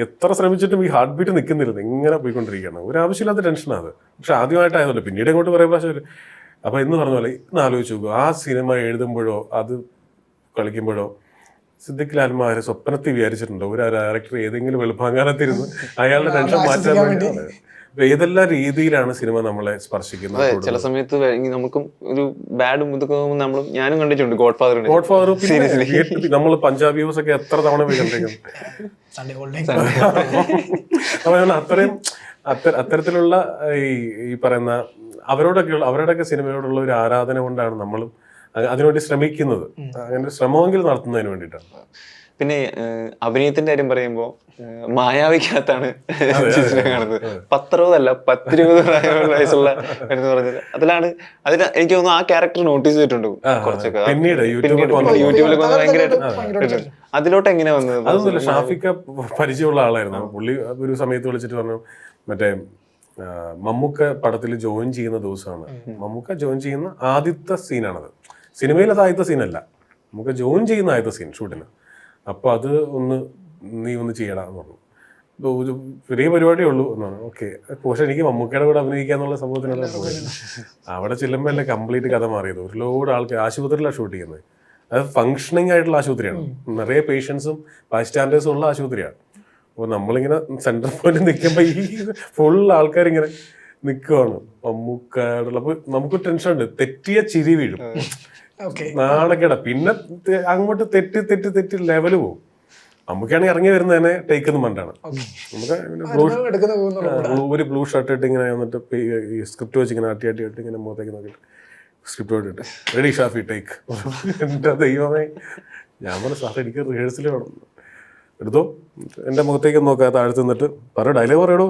എത്ര ശ്രമിച്ചിട്ടും ഈ ഹാർട്ട് ബീറ്റ് നിൽക്കുന്നിരുന്നു, ഇങ്ങനെ പോയിക്കൊണ്ടിരിക്കുകയാണ്. ഒരു ആവശ്യമില്ലാത്ത ടെൻഷനാണ് അത്. പക്ഷെ ആദ്യമായിട്ടായതുകൊണ്ട് പിന്നീട് ഇങ്ങോട്ട് കുറേ പ്രാവശ്യം. അപ്പോൾ എന്ന് പറഞ്ഞ പോലെ ഇന്ന് ആലോചിച്ച് നോക്കുക, ആ സിനിമ എഴുതുമ്പോഴോ അത് കളിക്കുമ്പോഴോ സിദ്ദിഖ് ലാൽമാരെ സ്വപ്നത്തിൽ വിചാരിച്ചിട്ടുണ്ടോ ഒരു ഡയറക്ടർ ഏതെങ്കിലും വെളുപ്പാങ്കാലത്തിരുന്ന് അയാളുടെ ടെൻഷൻ മാറ്റാൻ വേണ്ടി? ഏതെല്ലാം രീതിയിലാണ് സിനിമ നമ്മളെ സ്പർശിക്കുന്നത്. ചില സമയത്ത് നമുക്കും ഒരു ബാഡ് ഇതൊക്കെ ഞാനും കണ്ടിട്ടുണ്ട്. ഗോഡ് ഫാദർ നമ്മൾ പഞ്ചാബി വ്യൂസ് ഒക്കെ എത്ര തവണ പോയി കണ്ടിരിക്കുന്നു. അത്രയും അത്തരത്തിലുള്ള ഈ പറയുന്ന അവരുടെയൊക്കെ സിനിമയോടുള്ള ഒരു ആരാധന കൊണ്ടാണ് നമ്മളും അതിനുവേണ്ടി ശ്രമിക്കുന്നത്. അങ്ങനെ ഒരു ശ്രമമെങ്കിലും നടത്തുന്നതിന് വേണ്ടിയിട്ടാണ്. പിന്നെ അഭിനയത്തിന്റെ കാര്യം പറയുമ്പോ മായാവിക്കകത്താണ് ജിസ്റ്റിനെ കാണുന്നത്. 10-20 വയസ്സുള്ള എന്ന് പറഞ്ഞത് അതിലാണ്. എനിക്ക് തോന്നുന്നു ആ ക്യാരക്ടർ നോട്ടീസ് ചെയ്തിട്ടുണ്ട് കുറച്ചൊക്കെ പിന്നീട് യൂട്യൂബിലൊക്കെ ഭയങ്കരമായിട്ട്. അതിലോട്ട് എങ്ങനെ വന്നത്? അതൊന്നുമില്ല, ഷാഫിക്ക പരിചയമുള്ള ആളായിരുന്നു. പുള്ളി ഒരു സമയത്ത് വിളിച്ചിട്ട് പറഞ്ഞു, മറ്റേ മമ്മൂക്ക പടത്തിൽ ജോയിൻ ചെയ്യുന്ന ദിവസമാണ്. മമ്മൂക്ക ജോയിൻ ചെയ്യുന്ന ആദ്യത്തെ സീനാണത്. സിനിമയിൽ അത് ആദ്യത്തെ സീനല്ല, നമുക്ക് ജോയിൻ ചെയ്യുന്ന ആദ്യത്തെ സീൻ ഷൂട്ടിന്. അപ്പോൾ അത് നീ ഒന്ന് ചെയ്യടാ എന്ന് പറഞ്ഞു. ഒരു ചെറിയ പരിപാടിയേ ഉള്ളൂ എന്നാണ്. ഓക്കെ, പക്ഷെ എനിക്ക് മമ്മൂക്കയുടെ കൂടെ അഭിനയിക്കാന്നുള്ള സംഭവത്തിനുള്ള പോയത്. അവിടെ ചെല്ലുമ്പോൾ അല്ലേ കംപ്ലീറ്റ് കഥ മാറിയത്. ഒരു ലോഡ് ആൾക്കാർ ആശുപത്രിയിലാണ് ഷൂട്ട് ചെയ്യുന്നത്. അത് ഫങ്ഷനിങ് ആയിട്ടുള്ള ആശുപത്രിയാണ്, നിറയെ പേഷ്യൻസും ബൈസ്റ്റാൻഡേഴ്സും ഉള്ള ആശുപത്രിയാണ്. അപ്പോൾ നമ്മളിങ്ങനെ സെൻട്രൽ പോയിന്റ് നിൽക്കുമ്പോൾ ഈ ഫുൾ ആൾക്കാരിങ്ങനെ നിൽക്കുവാണ് മമ്മൂക്കയുടെ. അപ്പോൾ നമുക്ക് ടെൻഷൻ ഉണ്ട്, തെറ്റിയ ചിരി വീഴും, നാണക്കേട. പിന്നെ അങ്ങോട്ട് തെറ്റി ലെവല് പോകും. നമുക്കാണെങ്കിൽ ഇറങ്ങി വരുന്നതന്നെ ടേക്ക് എന്ന് പറഞ്ഞാണ്. നമുക്ക് ഒരു ബ്ലൂ ഷർട്ട് ഇട്ട് ഇങ്ങനെ വന്നിട്ട് ഈ സ്ക്രിപ്റ്റ് വെച്ച് ഇങ്ങനെ ആട്ടി ഇങ്ങനെ മുഖത്തേക്ക് നോക്കിയിട്ട് സ്ക്രിപ്റ്റ് ഇട്ടിട്ട് റെഡി ഷാഫി ടേക്ക്. എൻ്റെ ദൈവമേ, ഞാൻ പറഞ്ഞു സാർ എനിക്ക് റിഹേഴ്സൽ വേണം. എടുത്തോ, എൻ്റെ മുഖത്തേക്ക് നോക്കാതെ താഴ്ത്തു നിന്നിട്ട് ഡയലോഗ് പറയടോ.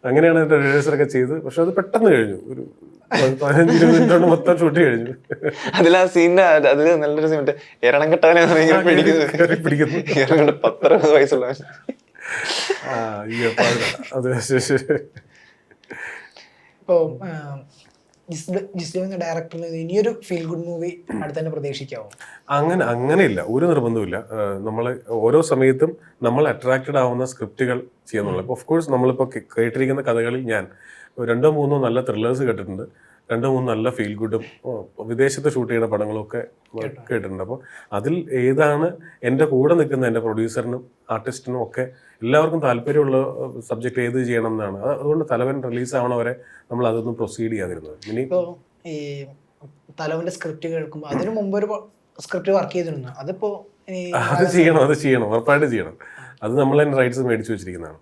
അങ്ങനെയാണ് എൻ്റെ റിഹേഴ്സലൊക്കെ ചെയ്ത്. പക്ഷെ അത് പെട്ടെന്ന് കഴിഞ്ഞു. ഒരു 15-20 മിനിറ്റ് കൊണ്ട് മൊത്തം ഷൂട്ട് കഴിഞ്ഞു. അതിൽ ആ സീനിന്റെ അതിൽ നല്ലൊരു സീൻ എരണം കെട്ടവനെ പിടിക്കുന്നു. 10-20 വയസ്സുള്ള ഇപ്പോ ജിസ്ലു ഡയറക്ടറിന് ഇനിയൊരു ഫീൽ ഗുഡ് മൂവി അടുത്ത് തന്നെ പ്രതീക്ഷിക്കാവോ? അങ്ങനെയില്ല, ഒരു നിർബന്ധമില്ല. നമ്മൾ ഓരോ സമയത്തും നമ്മൾ അട്രാക്റ്റഡ് ആവുന്ന സ്ക്രിപ്റ്റുകൾ ചെയ്യുന്നുള്ളൂ. ഇപ്പോൾ ഓഫ് കോഴ്സ് നമ്മളിപ്പോൾ കേട്ടിരിക്കുന്ന കഥകളിൽ ഞാൻ 2-3 നല്ല ത്രില്ലേഴ്സ് കേട്ടിട്ടുണ്ട്, 2-3 നല്ല ഫീൽ ഗുഡും വിദേശത്ത് ഷൂട്ട് ചെയ്യുന്ന പടങ്ങളൊക്കെ കേട്ടിട്ടുണ്ട്. അപ്പോൾ അതിൽ ഏതാണ് എൻ്റെ കൂടെ നിൽക്കുന്ന എൻ്റെ പ്രൊഡ്യൂസറിനും ആർട്ടിസ്റ്റിനും ഒക്കെ എല്ലാവർക്കും താല്പര്യമുള്ള സബ്ജക്റ്റ് ഏത് ചെയ്യണം എന്നാണ്. അതുകൊണ്ട് തലവൻ റിലീസ് ആവണവരെ നമ്മൾ അതൊന്നും പ്രൊസീഡ് ചെയ്യാതിരുന്നത്. ഇനി ഈ തലവന്റെ സ്ക്രിപ്റ്റ് കേൾക്കുമ്പോൾ അതിനു മുമ്പ് ഒരു സ്ക്രിപ്റ്റ് വർക്ക് ചെയ്തിരുന്നു, അതിപ്പോ അത് ചെയ്യണം, ഉറപ്പായിട്ട് ചെയ്യണം. അത് നമ്മൾ തന്നെ റൈറ്റ്സ് മേടിച്ചു വെച്ചിരിക്കുന്നതാണ്.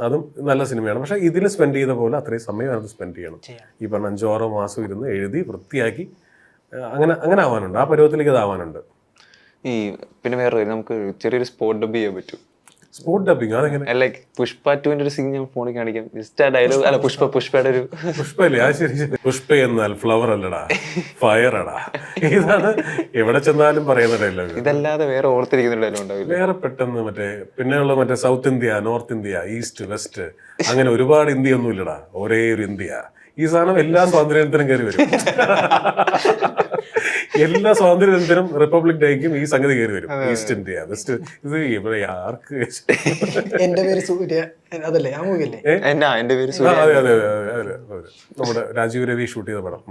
അതും നല്ല സിനിമയാണ്. പക്ഷെ ഇതിൽ സ്പെൻഡ് ചെയ്ത പോലെ അത്രയും സമയം അത് സ്പെൻഡ് ചെയ്യണം. ഈ പറഞ്ഞ 5-6 മാസം ഇരുന്ന് എഴുതി വൃത്തിയാക്കി അങ്ങനെ ആവാനുണ്ട്. ആ പരുവത്തിലേക്ക് അത് ആവാനുണ്ട്. പിന്നെ വേറെ നമുക്ക് ചെറിയൊരു സ്പോട്ട് ഡബ് ചെയ്യാൻ പറ്റും. സ്പോട്ട് ഡബിങ് അതെങ്ങനെ? ലൈക്ക് പുഷ്പ 2 ഒരു സീൻ ഞാൻ ഫോണിൽ കാണിക്കാം. ജസ്റ്റ് ആ ഡയലോഗ് അല്ല, പുഷ്പയുടെ ഒരു പുഷ്പല്ലേ? ആ ശരി. പുഷ്പ എന്നാൽ ഫ്ലവർ അല്ലടാ, ഫയർ അടാ. ഇതാണ് എവിടെ ചെന്നാലും പറയുന്ന ഡയലോഗ്. ഇതല്ലാതെ വേറെ ഓർത്തിരിക്കുന്ന ഡയലോഗ് ഉണ്ടാവില്ല. വേറെ പെട്ടെന്ന് പിന്നെയുള്ള south India, north India, east, west, അങ്ങനെ ഒരുപാട് ഇന്ത്യ ഒന്നും ഇല്ലടാ, ഒരേ ഒരു ഇന്ത്യ. ഈ സാധനം എല്ലാ സ്വാതന്ത്ര്യത്തിനും കയറി വരും. എല്ലാ സ്വാതന്ത്ര്യത്തിനും റിപ്പബ്ലിക് ഡേക്കും ഈ സംഗതി കയറി വരും. ഈസ്റ്റ് ഇന്ത്യ, വെസ്റ്റ്, ഇത് ഇവിടെ ആർക്ക്? എന്റെ പേര് സൂര്യ, അതല്ലേ ആ മൂവിയല്ലേ? എന്റെ പേര് സൂര്യ. അതെ, നമ്മുടെ രാജീവ് രവി ഷൂട്ട് ചെയ്ത പടം.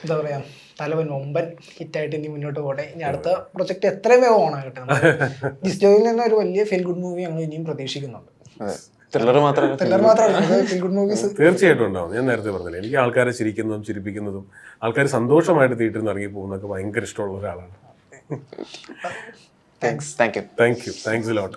എന്താ പറയാ, തലവൻ ഒമ്പൻ ഹിറ്റായിട്ട് ഇനി മുന്നോട്ട് പോട്ടെ. ഇനി അടുത്ത പ്രൊജക്ട് എത്രയും വേഗം ഓണാകട്ടെ. ജിസ്റ്റോയിൽ നിന്ന് ഒരു വലിയ ഫീൽ ഗുഡ് മൂവി ഞങ്ങൾ ഇനിയും പ്രതീക്ഷിക്കുന്നുണ്ട്. തീർച്ചയായിട്ടും ഉണ്ടാവും. ഞാൻ നേരത്തെ പറഞ്ഞില്ലേ, എനിക്ക് ആൾക്കാരെ ചിരിക്കുന്നതും ചിരിപ്പിക്കുന്നതും ആൾക്കാർ സന്തോഷമായിട്ട് തിയേറ്ററിൽ നിന്ന് ഇറങ്ങി പോകുന്നതൊക്കെ ഭയങ്കര ഇഷ്ടമുള്ള ഒരാളാണ്. Thanks a lot.